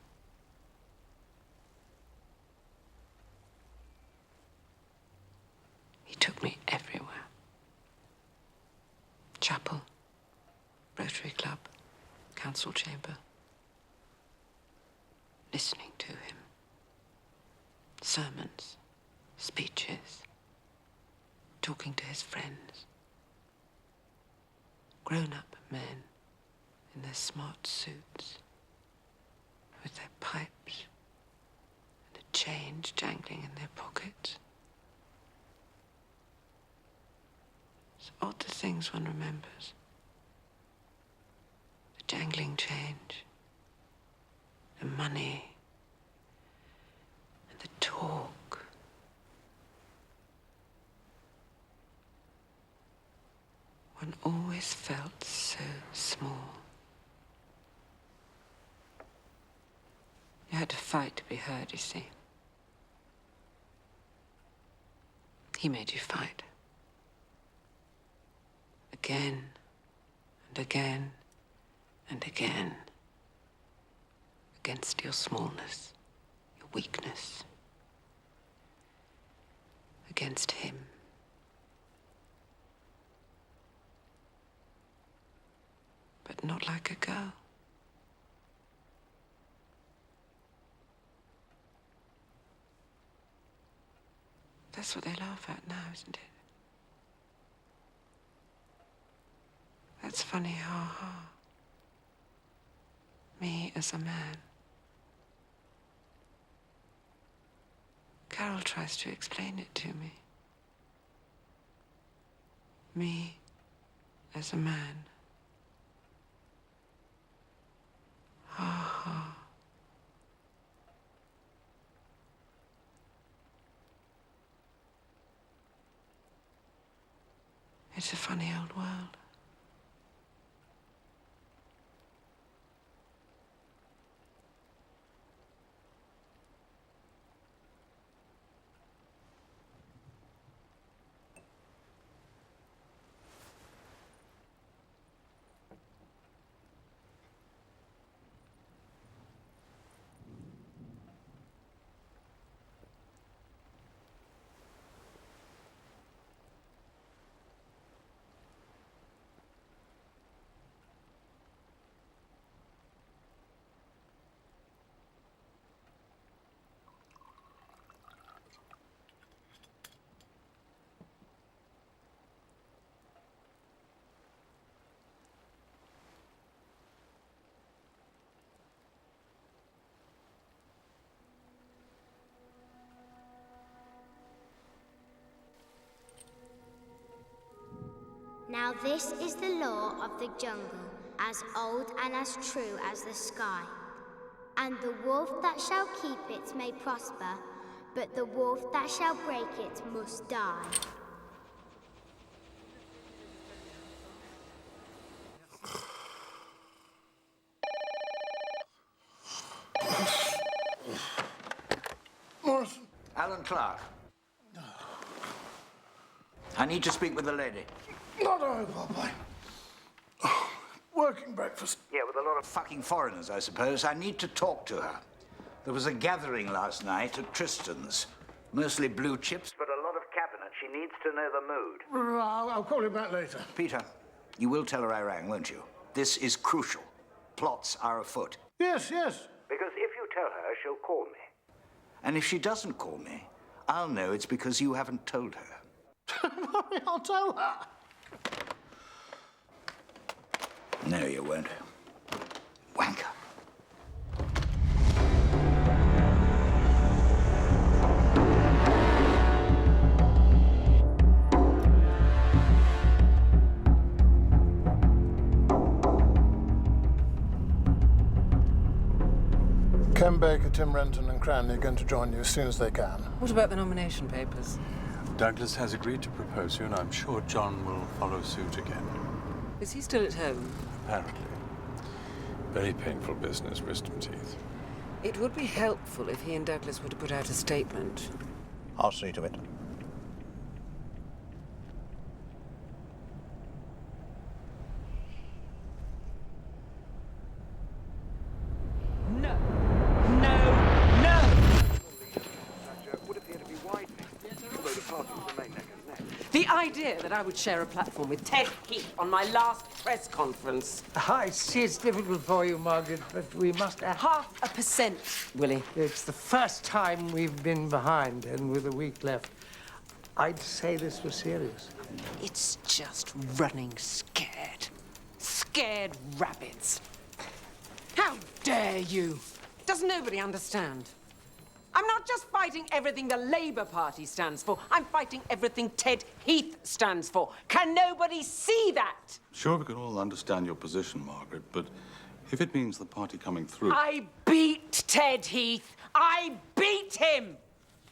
He took me everywhere. Chapel, Rotary Club, Council Chamber. Listening to him. Sermons, speeches, talking to his friends. Grown-up men in their smart suits, with their pipes and a change jangling in their pockets. It's odd the things one remembers. The jangling change, the money, and the talk. One always felt so small. You had to fight to be heard, you see. He made you fight. Again, and again, and again. Against your smallness, your weakness. Against him. But not like a girl. That's what they laugh at now, isn't it? That's funny, ha-ha. Me as a man. Carol tries to explain it to me. Me as a man. Ha-ha. It's a funny old world. Now this is the law of the jungle, as old and as true as the sky. And the wolf that shall keep it may prosper, but the wolf that shall break it must die. Morrison. Alan Clark. I need to speak with the lady. Not over, boy. Working breakfast. Yeah, with a lot of fucking foreigners, I suppose. I need to talk to her. There was a gathering last night at Tristan's. Mostly blue chips, but a lot of cabinet. She needs to know the mood. I'll call you back later. Peter, you will tell her I rang, won't you? This is crucial. Plots are afoot. Yes, yes. Because if you tell her, she'll call me. And if she doesn't call me, I'll know it's because you haven't told her. Don't worry, I'll tell her. No, you won't. Wanker. Ken Baker, Tim Renton and Cranley are going to join you as soon as they can. What about the nomination papers? Douglas has agreed to propose you, and I'm sure John will follow suit again. Is he still at home? Apparently. Very painful business, wisdom teeth. It would be helpful if he and Douglas were to put out a statement. I'll see to it. No! No! No! Would appear to be widening, although the party will remain neck and neck. The idea that I would share a platform with Ted Heath on my last press conference. I see it's difficult for you, Margaret, but we must act. 0.5%, Willie. It's the first time we've been behind, and with a week left. I'd say this was serious. It's just running scared. Scared rabbits. How dare you? Does nobody understand? I'm not just fighting everything the Labour Party stands for. I'm fighting everything Ted Heath stands for. Can nobody see that? Sure, we can all understand your position, Margaret, but if it means the party coming through... I beat Ted Heath. I beat him.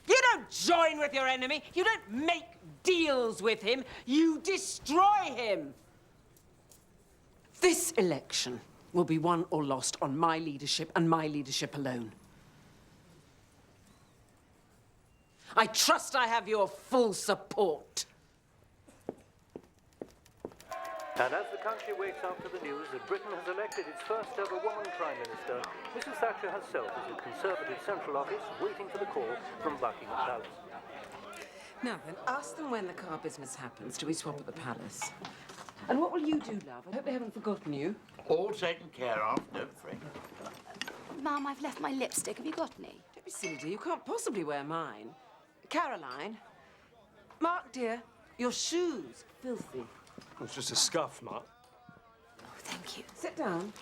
You don't join with your enemy. You don't make deals with him. You destroy him. This election will be won or lost on my leadership and my leadership alone. I trust I have your full support. And as the country wakes up to the news that Britain has elected its first ever woman Prime Minister, Mrs. Thatcher herself is at Conservative Central Office waiting for the call from Buckingham Palace. Now then, ask them when the car business happens. Do we swap at the palace? And what will you do, love? I hope they haven't forgotten you. All taken care of, don't fret. Mum, I've left my lipstick. Have you got any? Don't be silly, dear. You can't possibly wear mine. Caroline. Mark, dear, your shoes. Filthy. It's just a scuff, Mark. Oh, thank you. Sit down.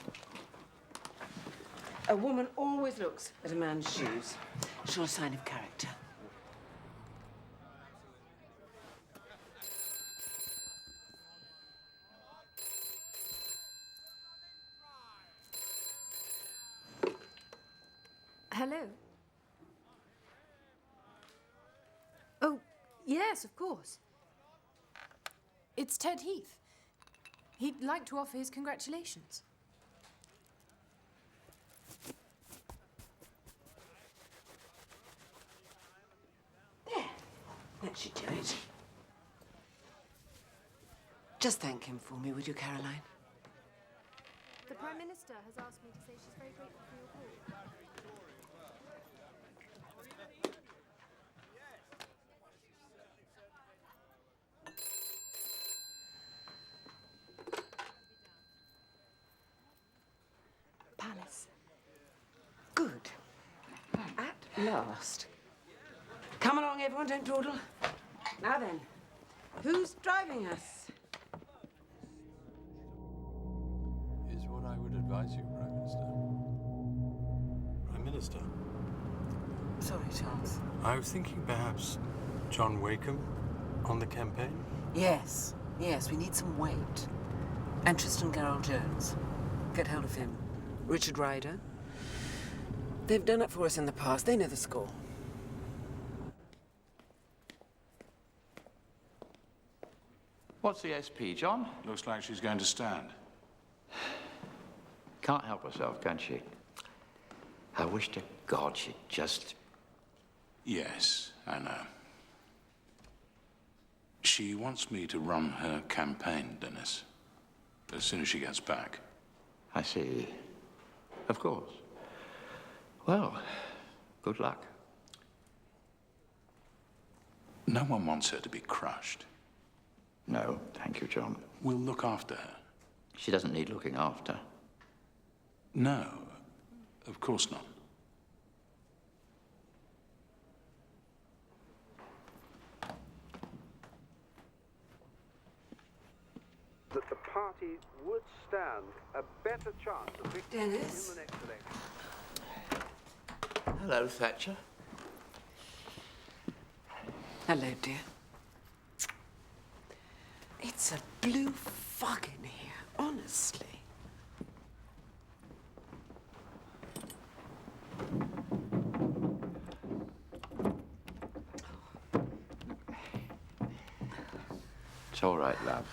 A woman always looks at a man's shoes. Sure sign of character. Hello? Oh, yes, of course. It's Ted Heath. He'd like to offer his congratulations. There. That should do it. Just thank him for me, would you, Caroline? The Prime Minister has asked me to say she's very grateful for your call. Palace. Good. At last. Come along, everyone, don't dawdle. Now then, who's driving us? Is what I would advise you, Prime Minister. Prime Minister? Sorry, Charles. I was thinking perhaps John Wakeham on the campaign? Yes, yes, we need some weight. And Tristan Garrell-Jones. Get hold of him. Richard Ryder. They've done it for us in the past. They know the score. What's the SP, John? Looks like she's going to stand. Can't help herself, can she? I wish to God she'd just... Yes, I know. She wants me to run her campaign, Dennis, as soon as she gets back. I see. Of course. Well, Good luck. No one wants her to be crushed. No, thank you, John. We'll look after her. She doesn't need looking after. No, of course not. That the party would stand a better chance of victory in the next election. Hello, Thatcher. Hello, dear. It's a blue fog in here, honestly. It's all right, love.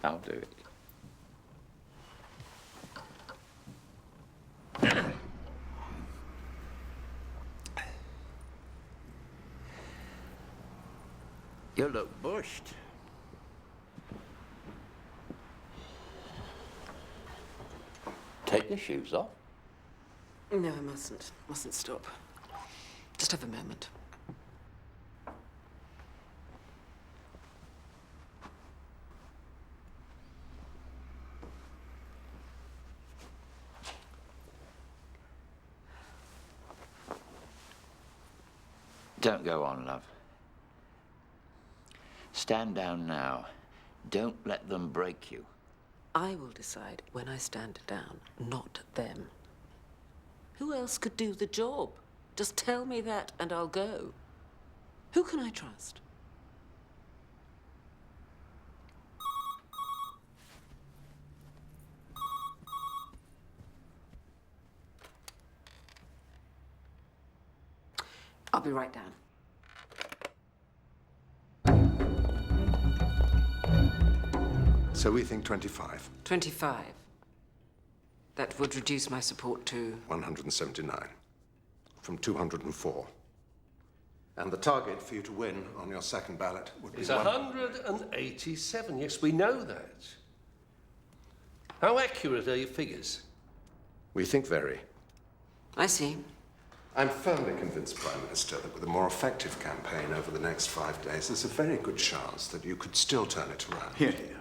I'll do it. You look bushed. Take your shoes off. No, I mustn't. Mustn't stop. Just have a moment. Don't go on, love. Stand down now. Don't let them break you. I will decide when I stand down, not them. Who else could do the job? Just tell me that and I'll go. Who can I trust? I'll be right down. So we think 25. 25. That would reduce my support to... 179. From 204. And the target for you to win on your second ballot would be... It's 187. Yes, we know that. How accurate are your figures? We think very. I see. I'm firmly convinced, Prime Minister, that with a more effective campaign over the next 5 days, there's a very good chance that you could still turn it around. Hear, hear.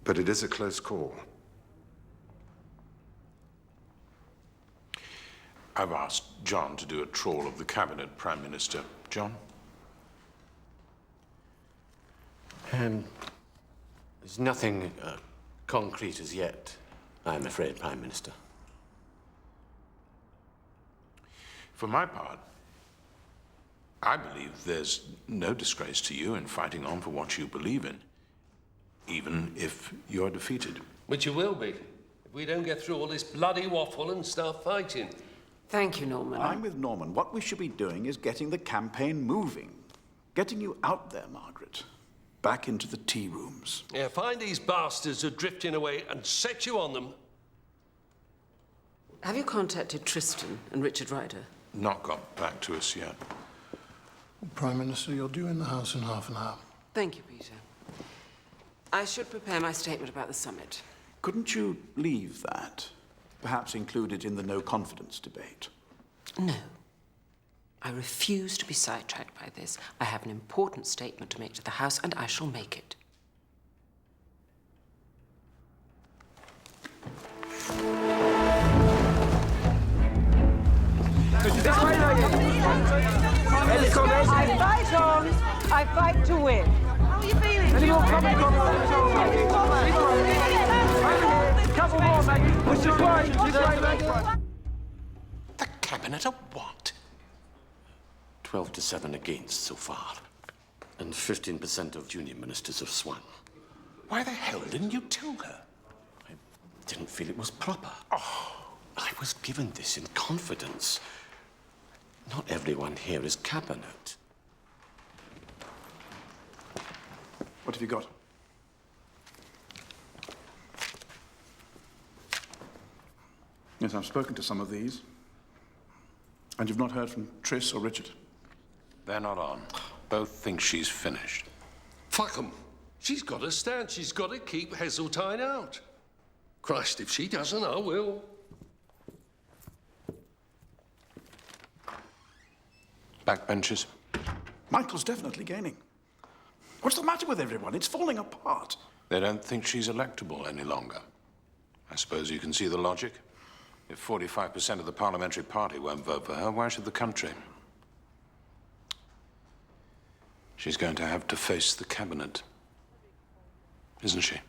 But it is a close call. I've asked John to do a trawl of the cabinet, Prime Minister. John? There's nothing concrete as yet, I'm afraid, Prime Minister. For my part, I believe there's no disgrace to you in fighting on for what you believe in, even if you're defeated. Which you will be, if we don't get through all this bloody waffle and start fighting. Thank you, Norman. I'm with Norman. What we should be doing is getting the campaign moving. Getting you out there, Margaret. Back into the tea rooms. Yeah, find these bastards who are drifting away and set you on them. Have you contacted Tristan and Richard Ryder? Not got back to us yet. Prime Minister, you're due in the House in half an hour. Thank you, Peter. I should prepare my statement about the summit. Couldn't you leave that? Perhaps include it in the no-confidence debate? No. I refuse to be sidetracked by this. I have an important statement to make to the House, and I shall make it. I fight on. I fight to win. How are you feeling? Any more coming? Couple more, mate. Push your way. The cabinet of what? 12-7 against so far. And 15% of junior ministers have swung. Why the hell didn't you tell her? I didn't feel it was proper. Oh, I was given this in confidence. Not everyone here is cabinet. What have you got? Yes, I've spoken to some of these. And you've not heard from Triss or Richard? They're not on. Both think she's finished. Fuck 'em. She's got to stand. She's got to keep Heseltine out. Christ, if she doesn't, I will. Backbenchers? Michael's definitely gaining. What's the matter with everyone? It's falling apart. They don't think she's electable any longer. I suppose you can see the logic. If 45% of the parliamentary party won't vote for her, why should the country? She's going to have to face the cabinet, isn't she?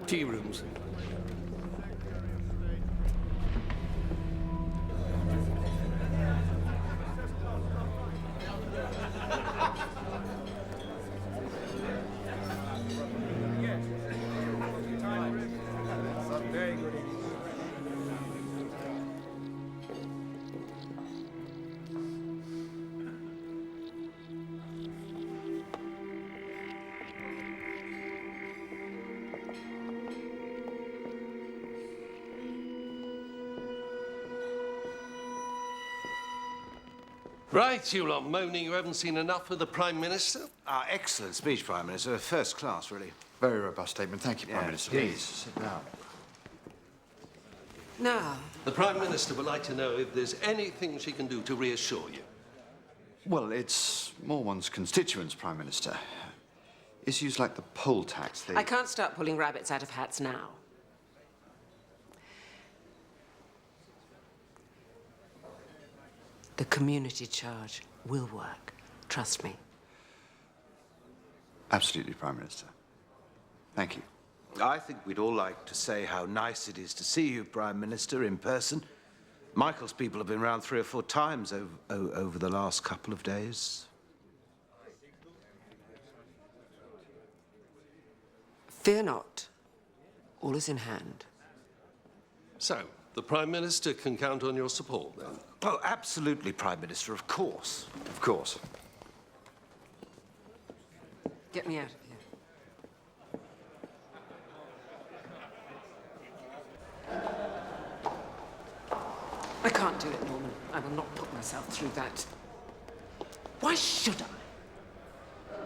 Tea rooms. Very good evening. Right, you lot moaning you haven't seen enough of the Prime Minister? Excellent speech, Prime Minister. First class, really. Very robust statement. Thank you, Prime Minister. Please. Please, sit down. Now, the Prime Minister would like to know if there's anything she can do to reassure you. Well, it's more one's constituents, Prime Minister. Issues like the poll tax, I can't start pulling rabbits out of hats now. The community charge will work. Trust me. Absolutely, Prime Minister. Thank you. I think we'd all like to say how nice it is to see you, Prime Minister, in person. Michael's people have been round 3 or 4 times over the last couple of days. Fear not. All is in hand. So, the Prime Minister can count on your support, then? Oh, absolutely, Prime Minister, of course. Of course. Get me out of here. I can't do it, Norman. I will not put myself through that. Why should I?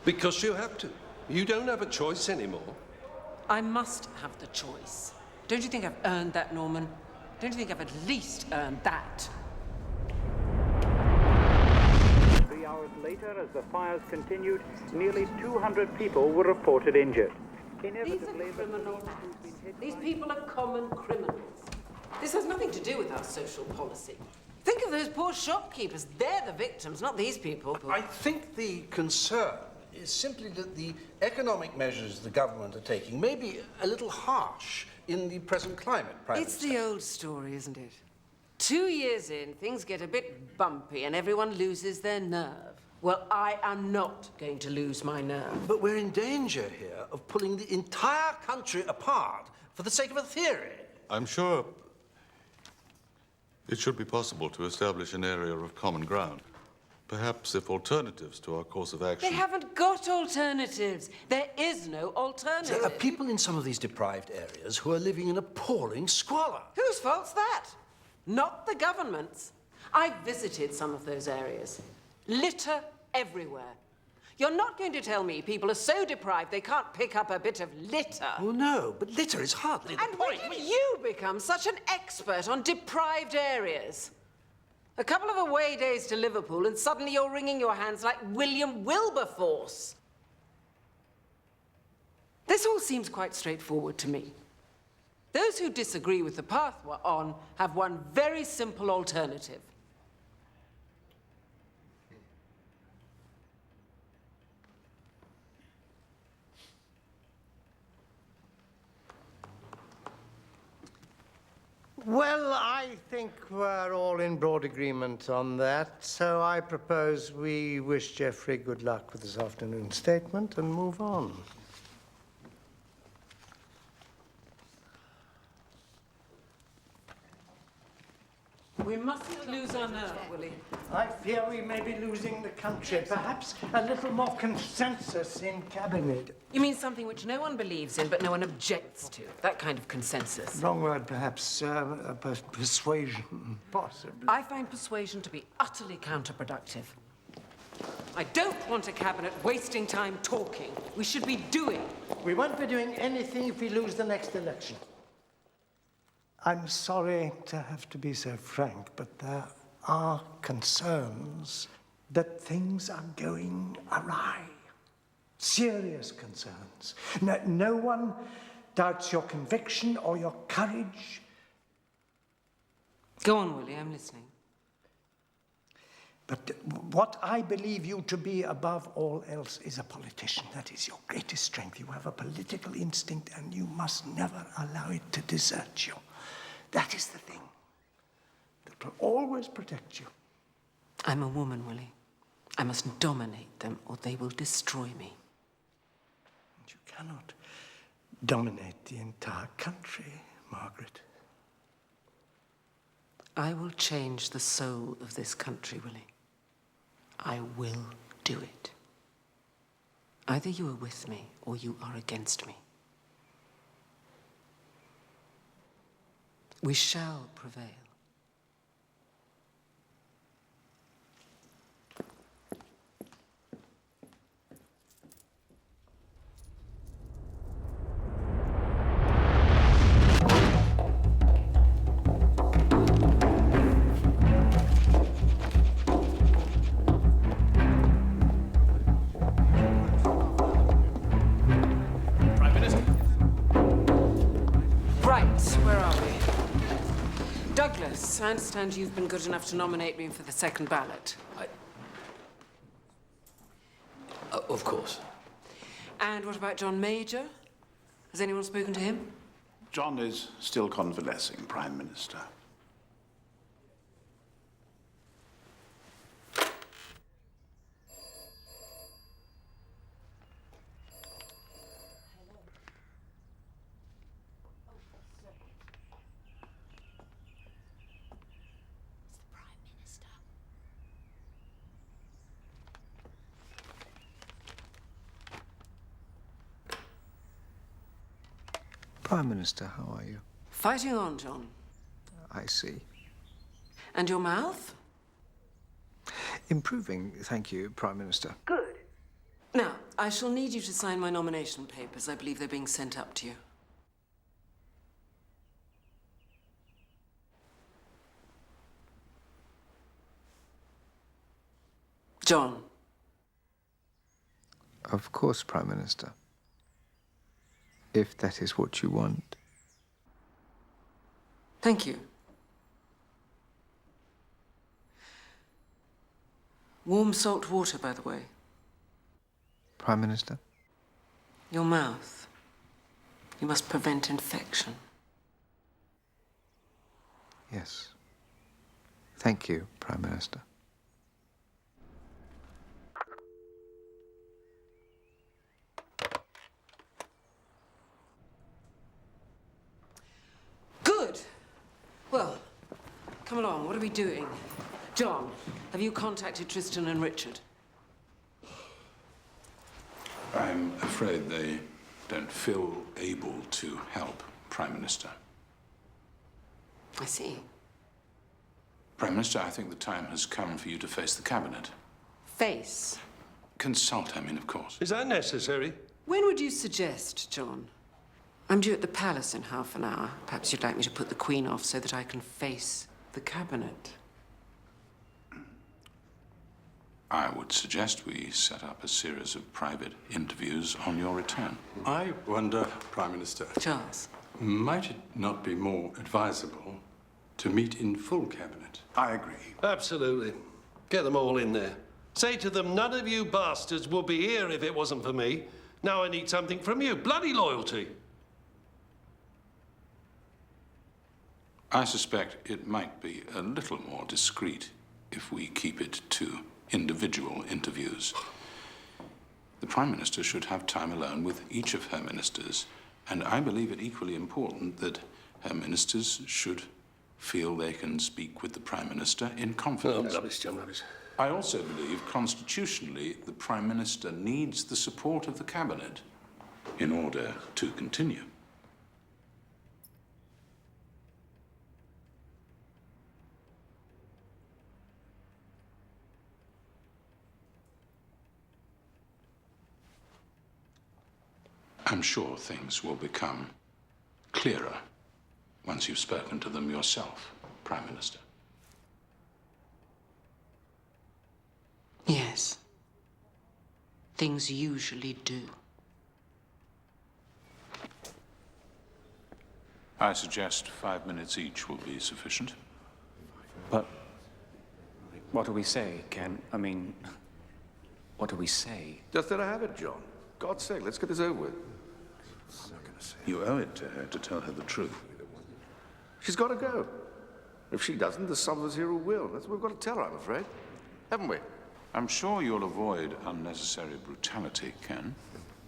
Because you have to. You don't have a choice anymore. I must have the choice. Don't you think I've earned that, Norman? Don't you think I've at least earned that? 3 hours later, as the fires continued, nearly 200 people were reported injured. These are criminals. These people are common criminals. This has nothing to do with our social policy. Think of those poor shopkeepers. They're the victims, not these people. I think the concern is simply that the economic measures the government are taking may be a little harsh in the present climate, Prime It's Minister. the old story, isn't it? 2 years in, things get a bit bumpy and everyone loses their nerve. Well, I am not going to lose my nerve. But we're in danger here of pulling the entire country apart for the sake of a theory. I'm sure it should be possible to establish an area of common ground. Perhaps if alternatives to our course of action... They haven't got alternatives. There is no alternative. There are people in some of these deprived areas who are living in appalling squalor. Whose fault's that? Not the government's. I visited some of those areas. Litter everywhere. You're not going to tell me people are so deprived they can't pick up a bit of litter. Well, no, but litter is hardly the And when did you become such an expert on deprived areas? A couple of away days to Liverpool and suddenly you're wringing your hands like William Wilberforce. This all seems quite straightforward to me. Those who disagree with the path we're on have one very simple alternative. Well, I think we're all in broad agreement on that, so I propose we wish Geoffrey good luck with this afternoon's statement and move on. We mustn't lose our nerve, Willie. I fear we may be losing the country. Perhaps a little more consensus in cabinet. You mean something which no one believes in, but no one objects to? That kind of consensus. Wrong word, perhaps. Persuasion, possibly. I find persuasion to be utterly counterproductive. I don't want a cabinet wasting time talking. We should be doing. We won't be doing anything if we lose the next election. I'm sorry to have to be so frank, but there are concerns that things are going awry. Serious concerns. No one doubts your conviction or your courage. Go on, Willie, I'm listening. But what I believe you to be above all else is a politician. That is your greatest strength. You have a political instinct and you must never allow it to desert you. That is the thing that will always protect you. I'm a woman, Willie. I must dominate them or they will destroy me. And you cannot dominate the entire country, Margaret. I will change the soul of this country, Willie. I will do it. Either you are with me or you are against me. We shall prevail. Douglas, I understand you've been good enough to nominate me for the second ballot. Of course. And what about John Major? Has anyone spoken to him? John is still convalescing, Prime Minister. Prime Minister, how are you? Fighting on, John. I see. And your mouth? Improving, thank you, Prime Minister. Good. Now, I shall need you to sign my nomination papers. I believe they're being sent up to you. John. Of course, Prime Minister. If that is what you want. Thank you. Warm salt water, by the way. Prime Minister? Your mouth. You must prevent infection. Yes. Thank you, Prime Minister. Good. Well, come along. What are we doing? John, have you contacted Tristan and Richard? I'm afraid they don't feel able to help, Prime Minister. I see. Prime Minister, I think the time has come for you to face the Cabinet. Face? Consult, I mean, of course. Is that necessary? When would you suggest, John? I'm due at the palace in half an hour. Perhaps you'd like me to put the Queen off so that I can face the Cabinet. I would suggest we set up a series of private interviews on your return. I wonder, Prime Minister. Charles. Might it not be more advisable to meet in full Cabinet? I agree. Absolutely. Get them all in there. Say to them, none of you bastards would be here if it wasn't for me. Now I need something from you. Bloody loyalty. I suspect it might be a little more discreet if we keep it to individual interviews. The Prime Minister should have time alone with each of her ministers, and I believe it equally important that her ministers should feel they can speak with the Prime Minister in confidence. Oh, rubbish, John, rubbish. I also believe, constitutionally, the Prime Minister needs the support of the Cabinet in order to continue. I'm sure things will become clearer once you've spoken to them yourself, Prime Minister. Yes. Things usually do. I suggest 5 minutes each will be sufficient. But what do we say, Ken? I mean, what do we say? Just let her have it, John. God's sake, let's get this over with. You owe it to her to tell her the truth. She's got to go. If she doesn't, there's some of us here who will. That's what we've got to tell her, I'm afraid. Haven't we? I'm sure you'll avoid unnecessary brutality, Ken.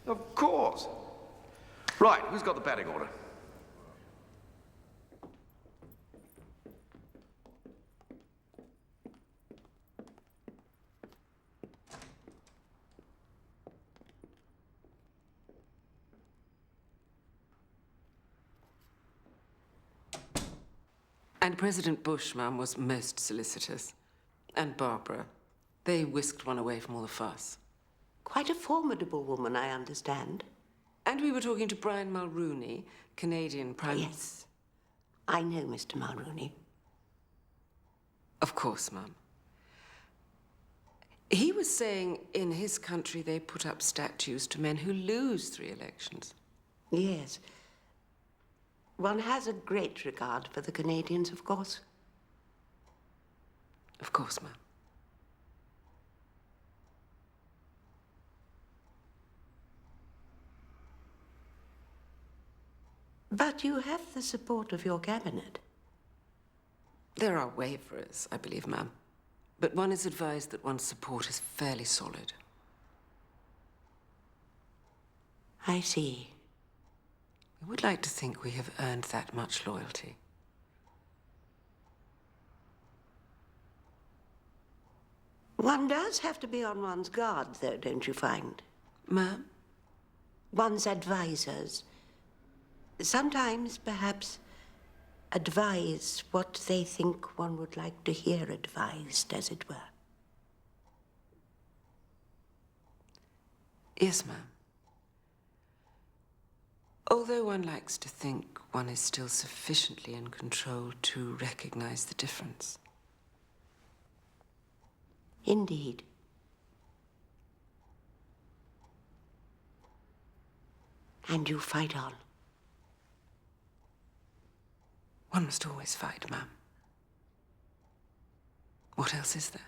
Of course. Right, who's got the batting order? And President Bush, ma'am, was most solicitous. And Barbara. They whisked one away from all the fuss. Quite a formidable woman, I understand. And we were talking to Brian Mulrooney, Canadian Prime... Yes. I know Mr. Mulrooney. Of course, ma'am. He was saying in his country they put up statues to men who lose 3 elections. Yes. One has a great regard for the Canadians, of course. Of course, ma'am. But you have the support of your cabinet. There are waverers, I believe, ma'am. But one is advised that one's support is fairly solid. I see. I would like to think we have earned that much loyalty. One does have to be on one's guard, though, don't you find? Ma'am? One's advisors sometimes, perhaps, advise what they think one would like to hear advised, as it were. Yes, ma'am. Although one likes to think one is still sufficiently in control to recognize the difference. Indeed. And you fight on. One must always fight, ma'am. What else is there?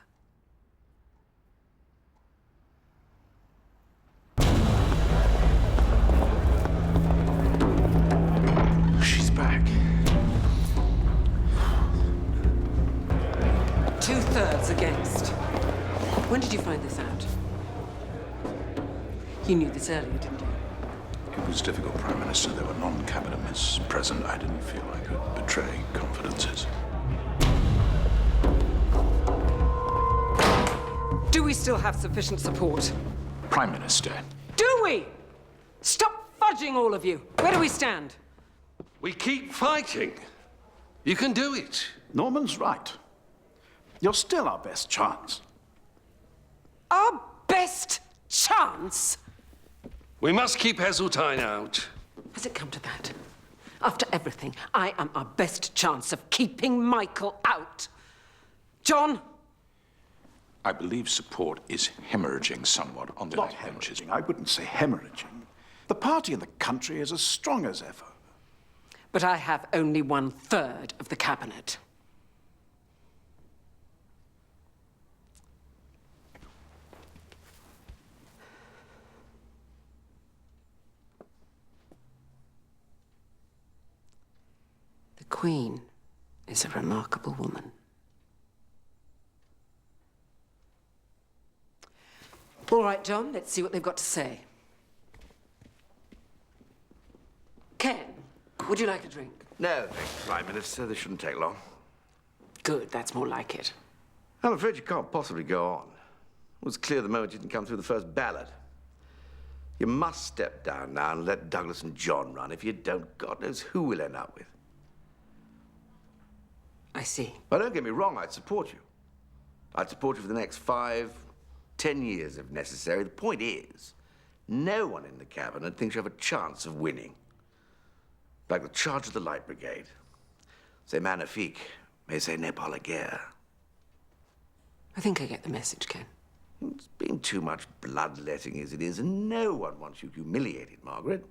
She's back. 2/3 against. When did you find this out? You knew this earlier, didn't you? It was difficult, Prime Minister. There were non-cabinet ministers present. I didn't feel I could betray confidences. Do we still have sufficient support? Prime Minister. Do we? Stop fudging, all of you. Where do we stand? We keep fighting. You can do it. Norman's right. You're still our best chance. Our best chance? We must keep Heseltine out. Has it come to that? After everything, I am our best chance of keeping Michael out. John? I believe support is hemorrhaging somewhat on the Not backbenches. hemorrhaging. I wouldn't say hemorrhaging. The party in the country is as strong as ever. But I have only 1/3 of the cabinet. The Queen is a remarkable woman. All right, John, let's see what they've got to say. Ken, would you like a drink? No, thanks, Prime Minister. This shouldn't take long. Good, that's more like it. I'm afraid you can't possibly go on. It was clear the moment you didn't come through the first ballot. You must step down now and let Douglas and John run. If you don't, God knows who we'll end up with. I see. But don't get me wrong, I'd support you. I'd support you for the next 5, 10 years if necessary. The point is, no one in the cabinet thinks you have a chance of winning. Like the charge of the Light Brigade. C'est magnifique, mais ce n'est pas la guerre. I think I get the message, Ken. It's been too much bloodletting as it is, and no one wants you humiliated, Margaret.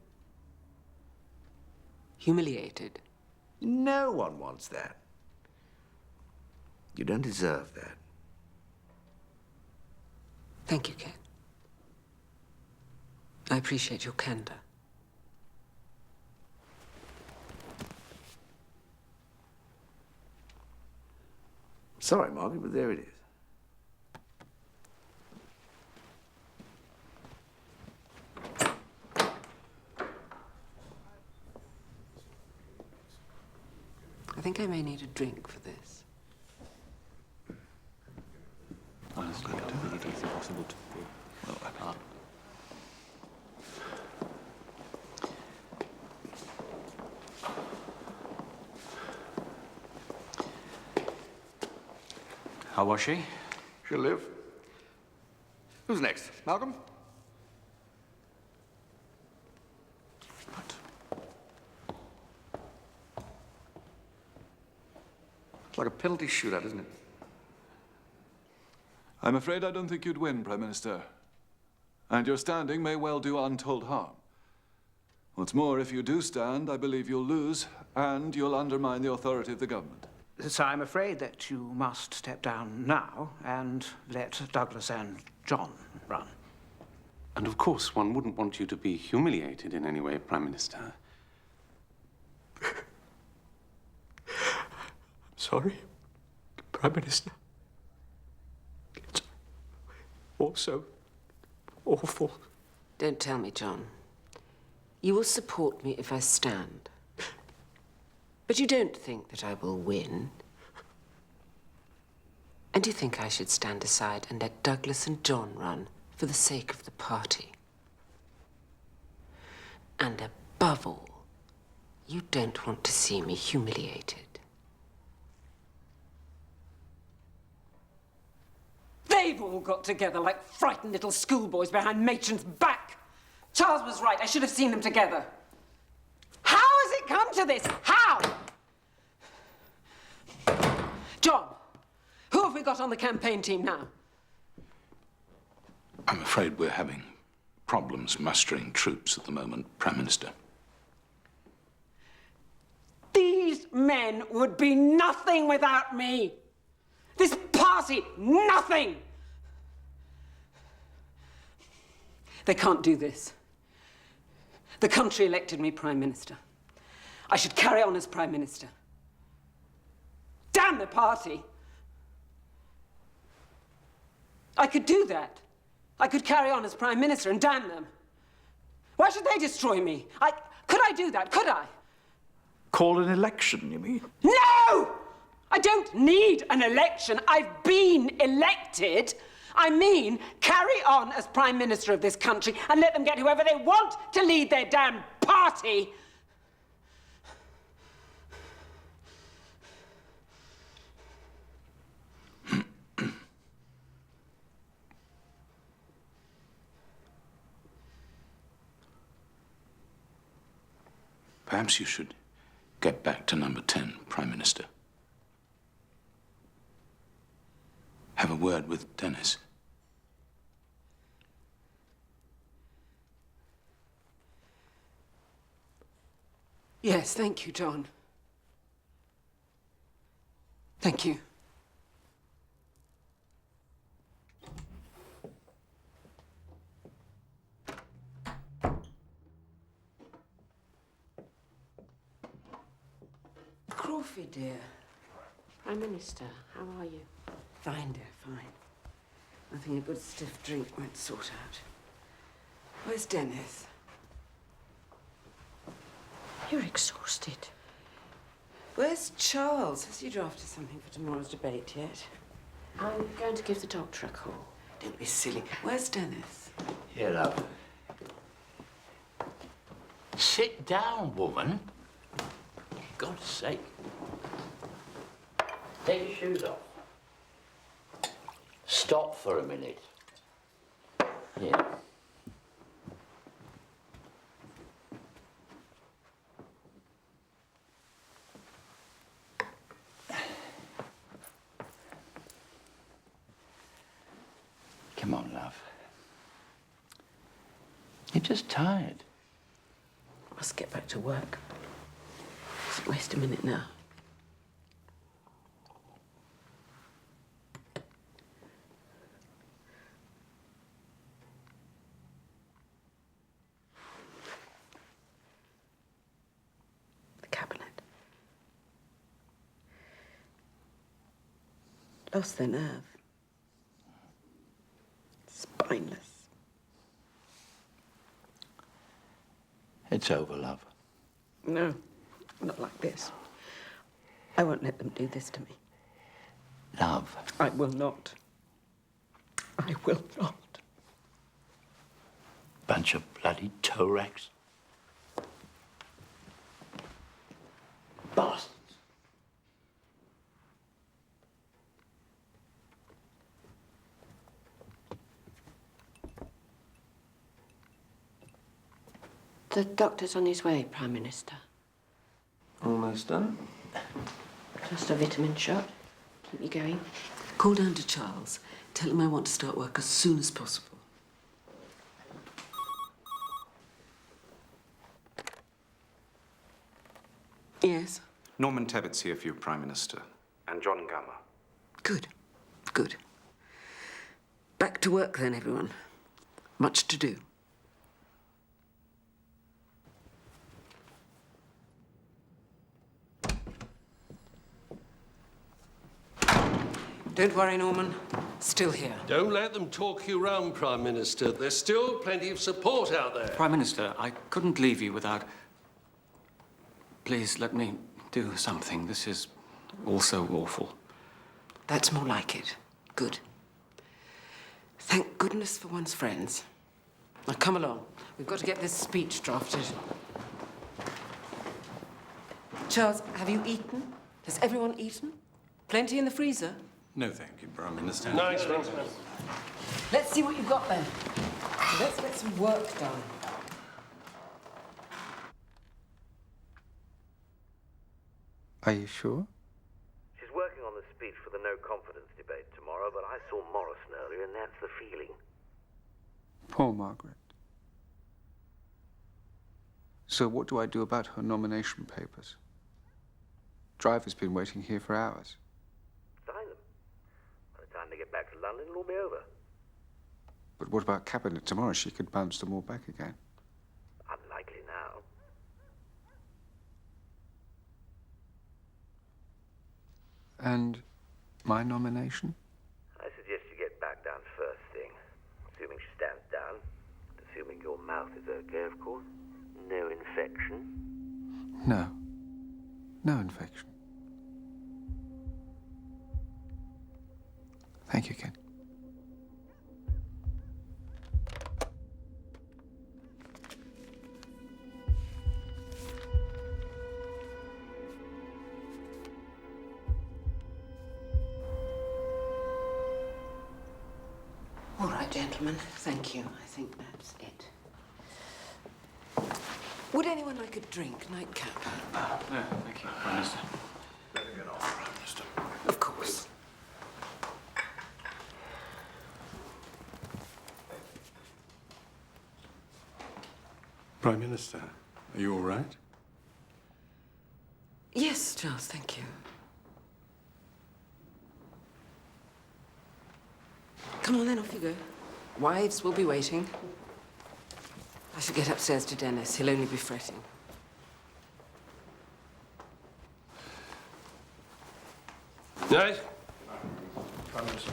Humiliated? No one wants that. You don't deserve that. Thank you, Ken. I appreciate your candor. Sorry, Margaret, but there it is. I think I may need a drink for this. Honestly, I don't think it is impossible to... Well, How was she? She'll live. Who's next? Malcolm? It's like a penalty shootout, isn't it? I'm afraid I don't think you'd win, Prime Minister. And your standing may well do untold harm. What's more, if you do stand, I believe you'll lose, and you'll undermine the authority of the government. So I'm afraid that you must step down now and let Douglas and John run. And of course, one wouldn't want you to be humiliated in any way, Prime Minister. Sorry, Prime Minister. It's all so awful. Don't tell me, John. You will support me if I stand. But you don't think that I will win. And you think I should stand aside and let Douglas and John run for the sake of the party. And above all, you don't want to see me humiliated. They've all got together like frightened little schoolboys behind Matron's back. Charles was right. I should have seen them together. How has it come to this? How? John, who have we got on the campaign team now? I'm afraid we're having problems mustering troops at the moment, Prime Minister. These men would be nothing without me. This party, nothing. They can't do this. The country elected me Prime Minister. I should carry on as Prime Minister. Damn the party. I could do that. I could carry on as Prime Minister and damn them. Why should they destroy me? Could I do that? Could I? Call an election, you mean? No! I don't need an election. I've been elected. I mean, carry on as Prime Minister of this country and let them get whoever they want to lead their damn party. Perhaps you should get back to number 10, Prime Minister. Have a word with Dennis. Yes, thank you, John. Thank you. Crawford, dear. Prime Minister, how are you? Fine, dear, fine. Nothing a good stiff drink won't sort out. Where's Dennis? You're exhausted. Where's Charles? Has he drafted something for tomorrow's debate yet? I'm going to give the doctor a call. Don't be silly. Where's Dennis? Here, love. Sit down, woman. God's sake. Take your shoes off. Stop for a minute. Here. Come on, love. You're just tired. Must get back to work. Mustn't waste a minute now. The cabinet. Lost their nerve. Spineless. It's over, love. No, not like this. I won't let them do this to me. Love. I will not. I will not. Bunch of bloody toe racks. Bastards. The doctor's on his way, Prime Minister. Almost done. Just a vitamin shot. Keep you going. Call down to Charles. Tell him I want to start work as soon as possible. Yes? Norman Tebbett's here for you, Prime Minister. And John Gummer. Good. Good. Back to work then, everyone. Much to do. Don't worry, Norman. Still here. Don't let them talk you round, Prime Minister. There's still plenty of support out there. Prime Minister, I couldn't leave you without... Please, let me do something. This is all so awful. That's more like it. Good. Thank goodness for one's friends. Now, come along. We've got to get this speech drafted. Charles, have you eaten? Has everyone eaten? Plenty in the freezer? No, thank you, Prime Minister. Nice. Let's see what you've got then. Let's get some work done. Are you sure? She's working on the speech for the no confidence debate tomorrow, but I saw Morrison earlier, and that's the feeling. Poor Margaret. So what do I do about her nomination papers? Driver's been waiting here for hours. Sign them. By the time they get back to London, it'll all be over. But what about Cabinet tomorrow? She could bounce them all back again. Unlikely now. And my nomination? I suggest you get back down first thing. Assuming she stands down. Assuming your mouth is okay, of course. No infection. No. No infection. Thank you, Ken. All right, gentlemen. Thank you. I think that's it. Would anyone like a drink? Nightcap? No, thank you, Prime Minister. Better get on, Prime Minister. Of course. Prime Minister, are you all right? Yes, Charles, thank you. Come on then, off you go. Wives will be waiting. I should get upstairs to Dennis. He'll only be fretting. Nice. Prime Minister.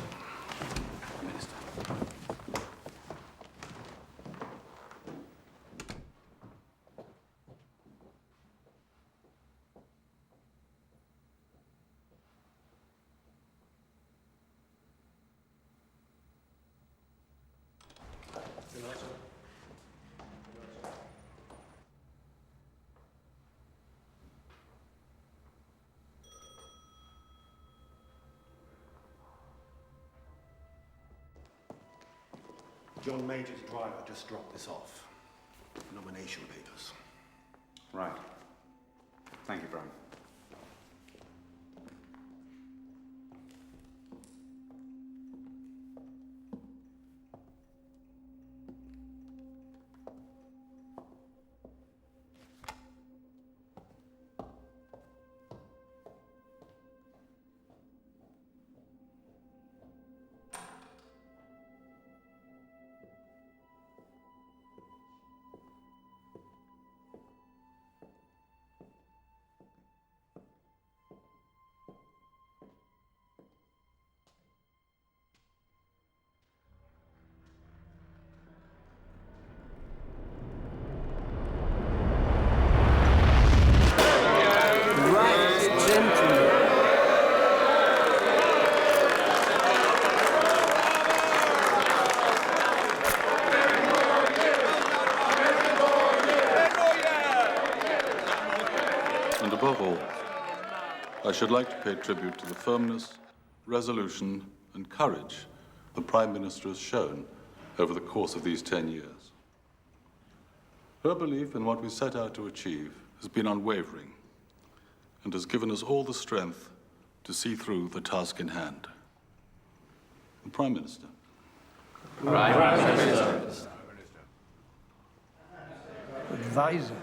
John Major's driver just dropped this off. Nomination papers. Right. Thank you, Brian. And above all, I should like to pay tribute to the firmness, resolution, and courage the Prime Minister has shown over the course of these 10 years. Her belief in what we set out to achieve has been unwavering and has given us all the strength to see through the task in hand. The Prime Minister. Prime Minister. Advisor.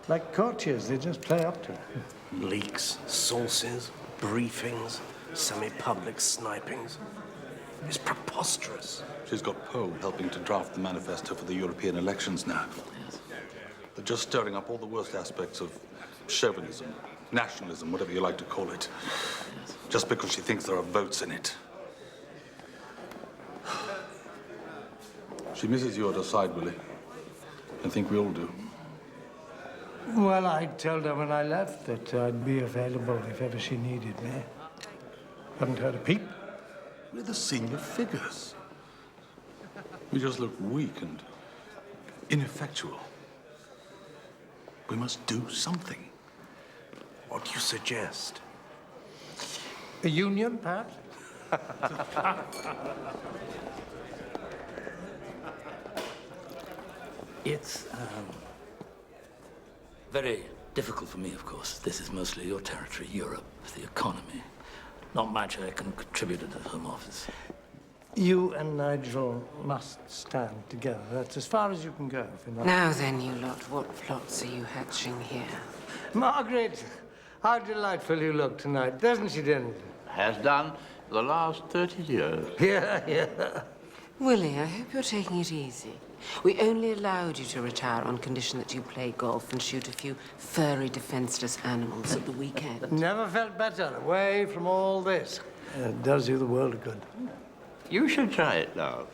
Like courtiers, they just play up to it. Leaks, sources, briefings, semi-public snipings. It's preposterous. She's got Poe helping to draft the manifesto for the European elections now. They're just stirring up all the worst aspects of chauvinism, nationalism, whatever you like to call it, just because she thinks there are votes in it. She misses you at her side, Willie. I think we all do. Well, I told her when I left that I'd be available if ever she needed me. Haven't heard a peep. We're the senior figures. We just look weak and ineffectual. We must do something. What do you suggest? A union, perhaps? It's very difficult for me, of course. This is mostly your territory, Europe, the economy. Not much I can contribute at the Home Office. You and Nigel must stand together. That's as far as you can go. If you're not... Now then, you lot, what plots are you hatching here? Margaret, how delightful you look tonight, doesn't she, Dennis? Has done for the last 30 years. Yeah. Willie, I hope you're taking it easy. We only allowed you to retire on condition that you play golf and shoot a few furry, defenseless animals at the weekend. Never felt better, away from all this. It does you the world of good. You should try it now.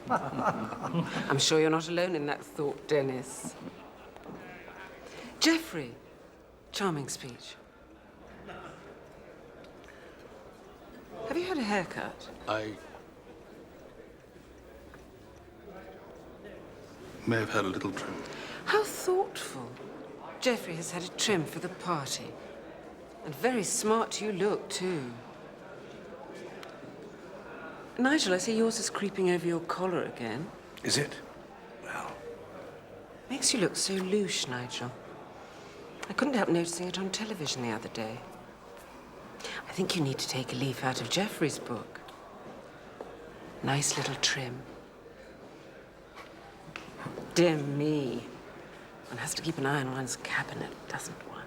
I'm sure you're not alone in that thought, Dennis. Geoffrey, charming speech. Have you had a haircut? I may have had a little trim. How thoughtful. Geoffrey has had a trim for the party. And very smart you look, too. Nigel, I see yours is creeping over your collar again. Is it? Well... Makes you look so louche, Nigel. I couldn't help noticing it on television the other day. I think you need to take a leaf out of Geoffrey's book. Nice little trim. Dear me. One has to keep an eye on one's cabinet, doesn't one?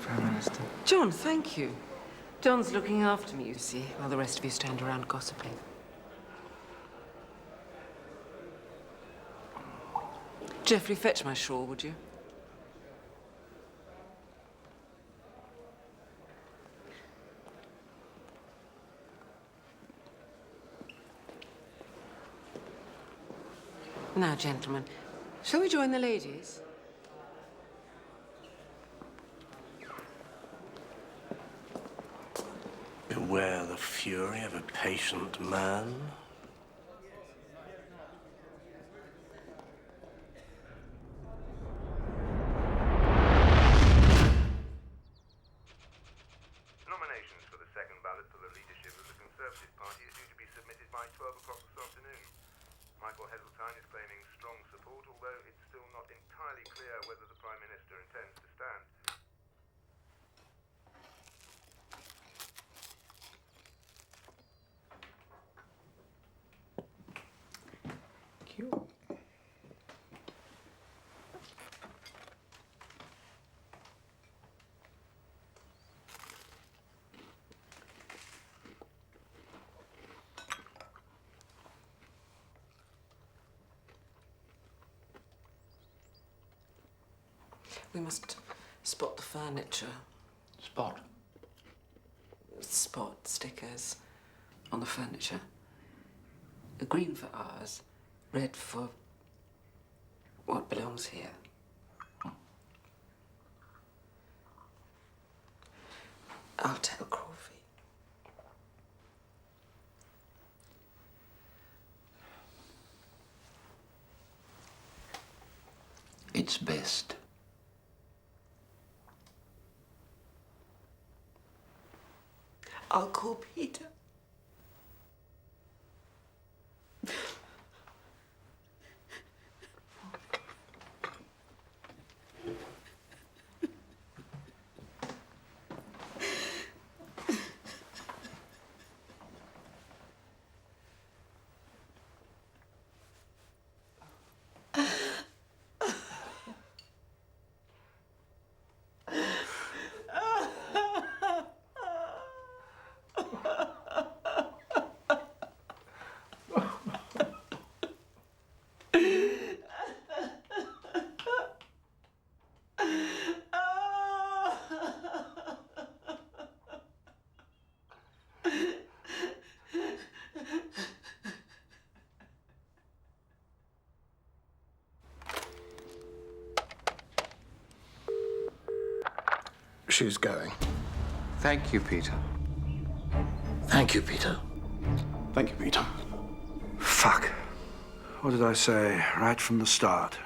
Prime Minister. John, thank you. John's looking after me, you see, while the rest of you stand around gossiping. Geoffrey, fetch my shawl, would you? Now, gentlemen, shall we join the ladies? Beware the fury of a patient man. Nominations for the second ballot for We must spot the furniture. Spot? Spot stickers on the furniture. Green for ours, red for what belongs here. I'll tell Crawford. It's best. I'll call Peter. She's going. Thank you, Peter. Thank you, Peter. Thank you, Peter. Fuck. What did I say right from the start?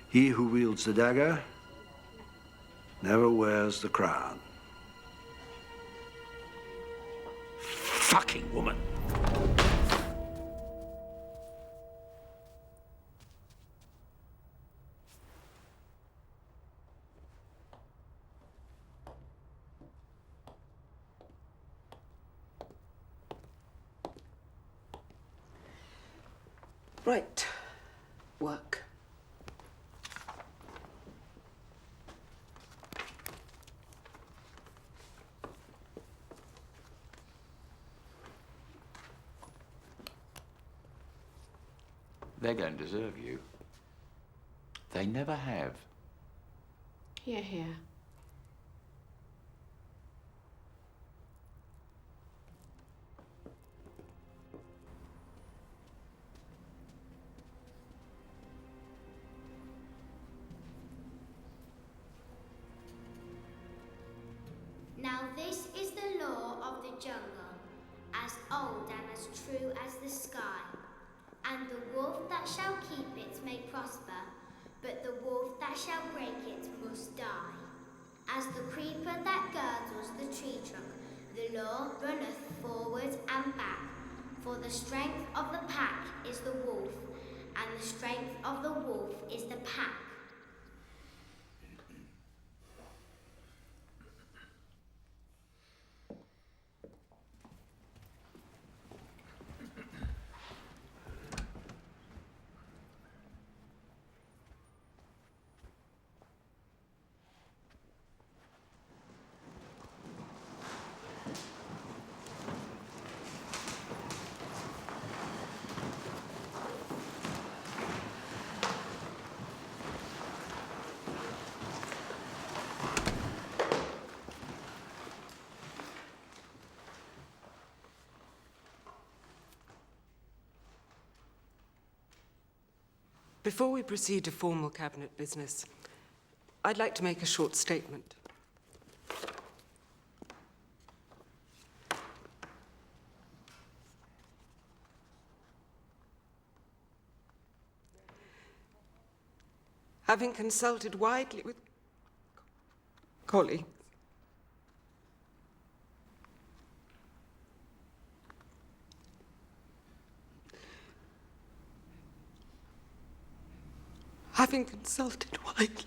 He who wields the dagger never wears the crown. Fucking woman. Right. Work. They're going to deserve you. They never have. Here, here. Now this is the law of the jungle, as old and as true as the sky. And the wolf that shall keep it may prosper, but the wolf that shall break it must die. As the creeper that girdles the tree trunk, the law runneth forward and back. For the strength of the pack is the wolf, and the strength of the wolf is the pack. Before we proceed to formal cabinet business, I'd like to make a short statement. Having consulted widely with colleagues, having consulted widely,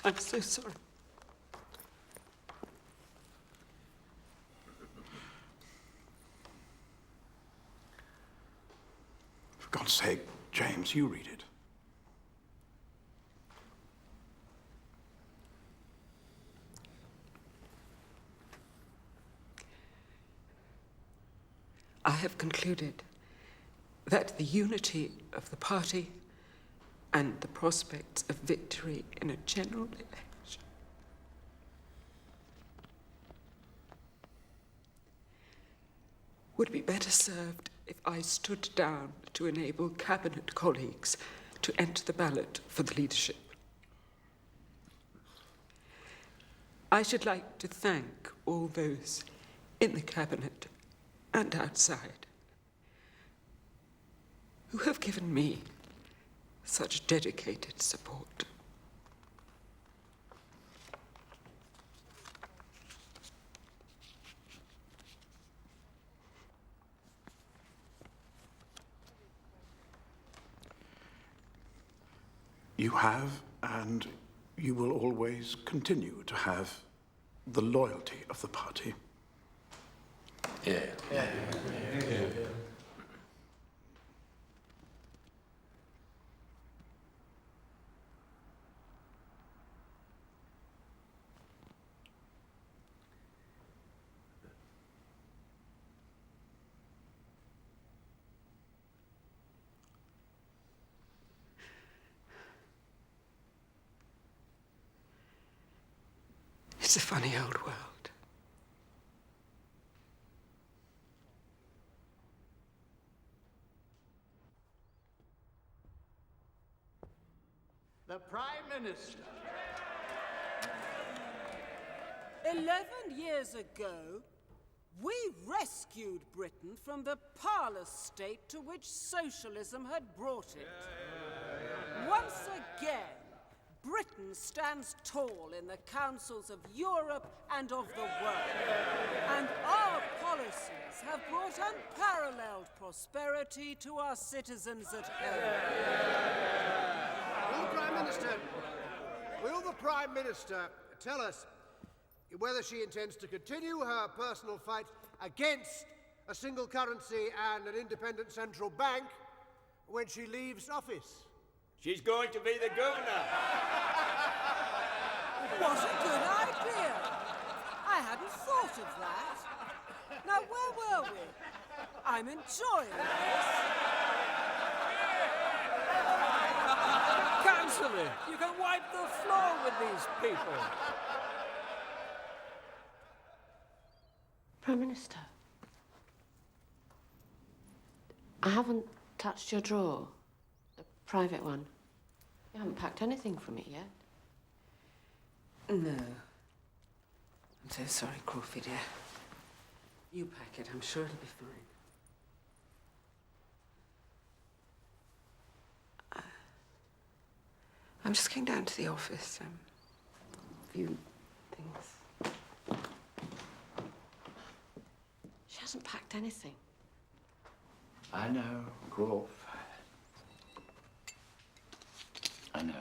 I'm so sorry. For God's sake, James, you read it. I have concluded that the unity of the party and the prospects of victory in a general election. Would be better served if I stood down to enable cabinet colleagues to enter the ballot for the leadership. I should like to thank all those in the cabinet and outside who have given me such dedicated support. You have, and you will always continue to have, the loyalty of the party. Yeah. It's a funny old world. The Prime Minister. 11 years ago, we rescued Britain from the parlous state to which socialism had brought it. Once again, Britain stands tall in the councils of Europe and of the world. And our policies have brought unparalleled prosperity to our citizens at home. Will the Prime Minister tell us whether she intends to continue her personal fight against a single currency and an independent central bank when she leaves office? She's going to be the governor. What a good idea! I hadn't thought of that. Now, where were we? I'm enjoying this. Councillor, you can wipe the floor with these people. Prime Minister, I haven't touched your drawer, the private one. You haven't packed anything from it yet. No. I'm so sorry, Crawford, dear. You pack it, I'm sure it'll be fine. I'm just going down to the office. A few things. She hasn't packed anything. I know, Groff. I know.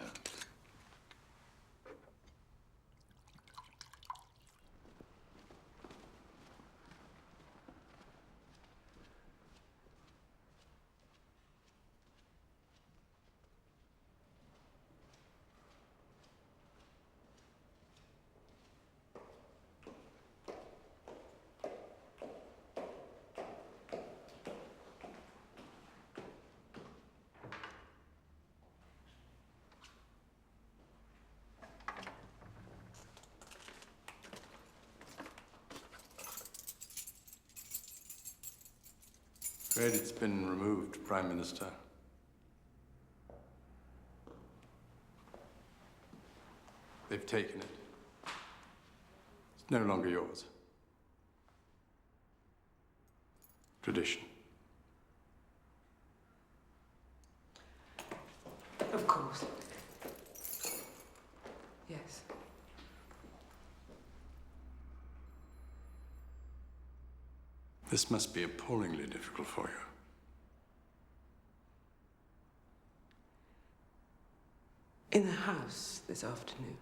Credit's been removed, Prime Minister. They've taken it. It's no longer yours. Tradition. Of course. Yes. This must be appallingly difficult for you. In the house this afternoon.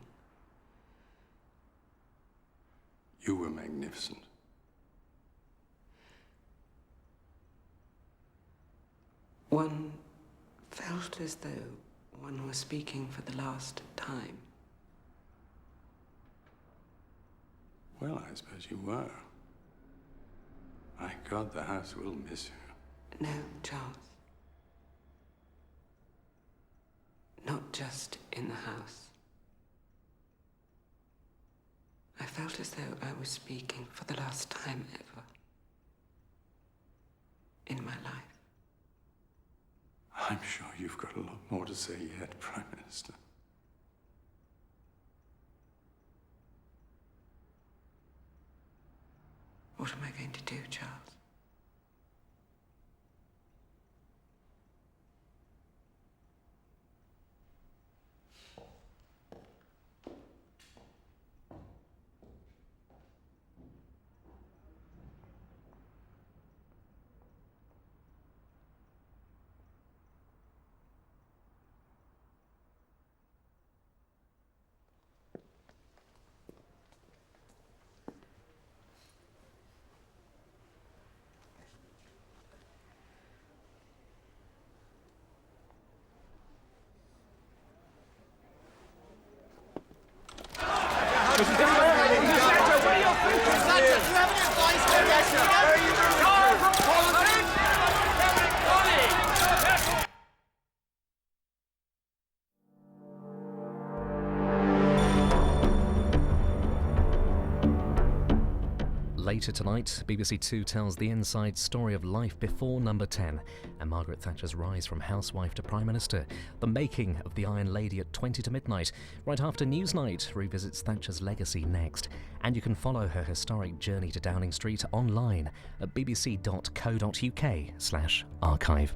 You were magnificent. One felt as though one was speaking for the last time. Well, I suppose you were. My God, the house will miss you. No, Charles. Not just in the house. I felt as though I was speaking for the last time ever in my life. I'm sure you've got a lot more to say yet, Prime Minister. What am I going to do, Charles? Later tonight, BBC Two tells the inside story of life before Number 10 and Margaret Thatcher's rise from housewife to Prime Minister, the making of the Iron Lady at 20 to midnight. Right after Newsnight revisits Thatcher's legacy next, and you can follow her historic journey to Downing Street online at bbc.co.uk/archive.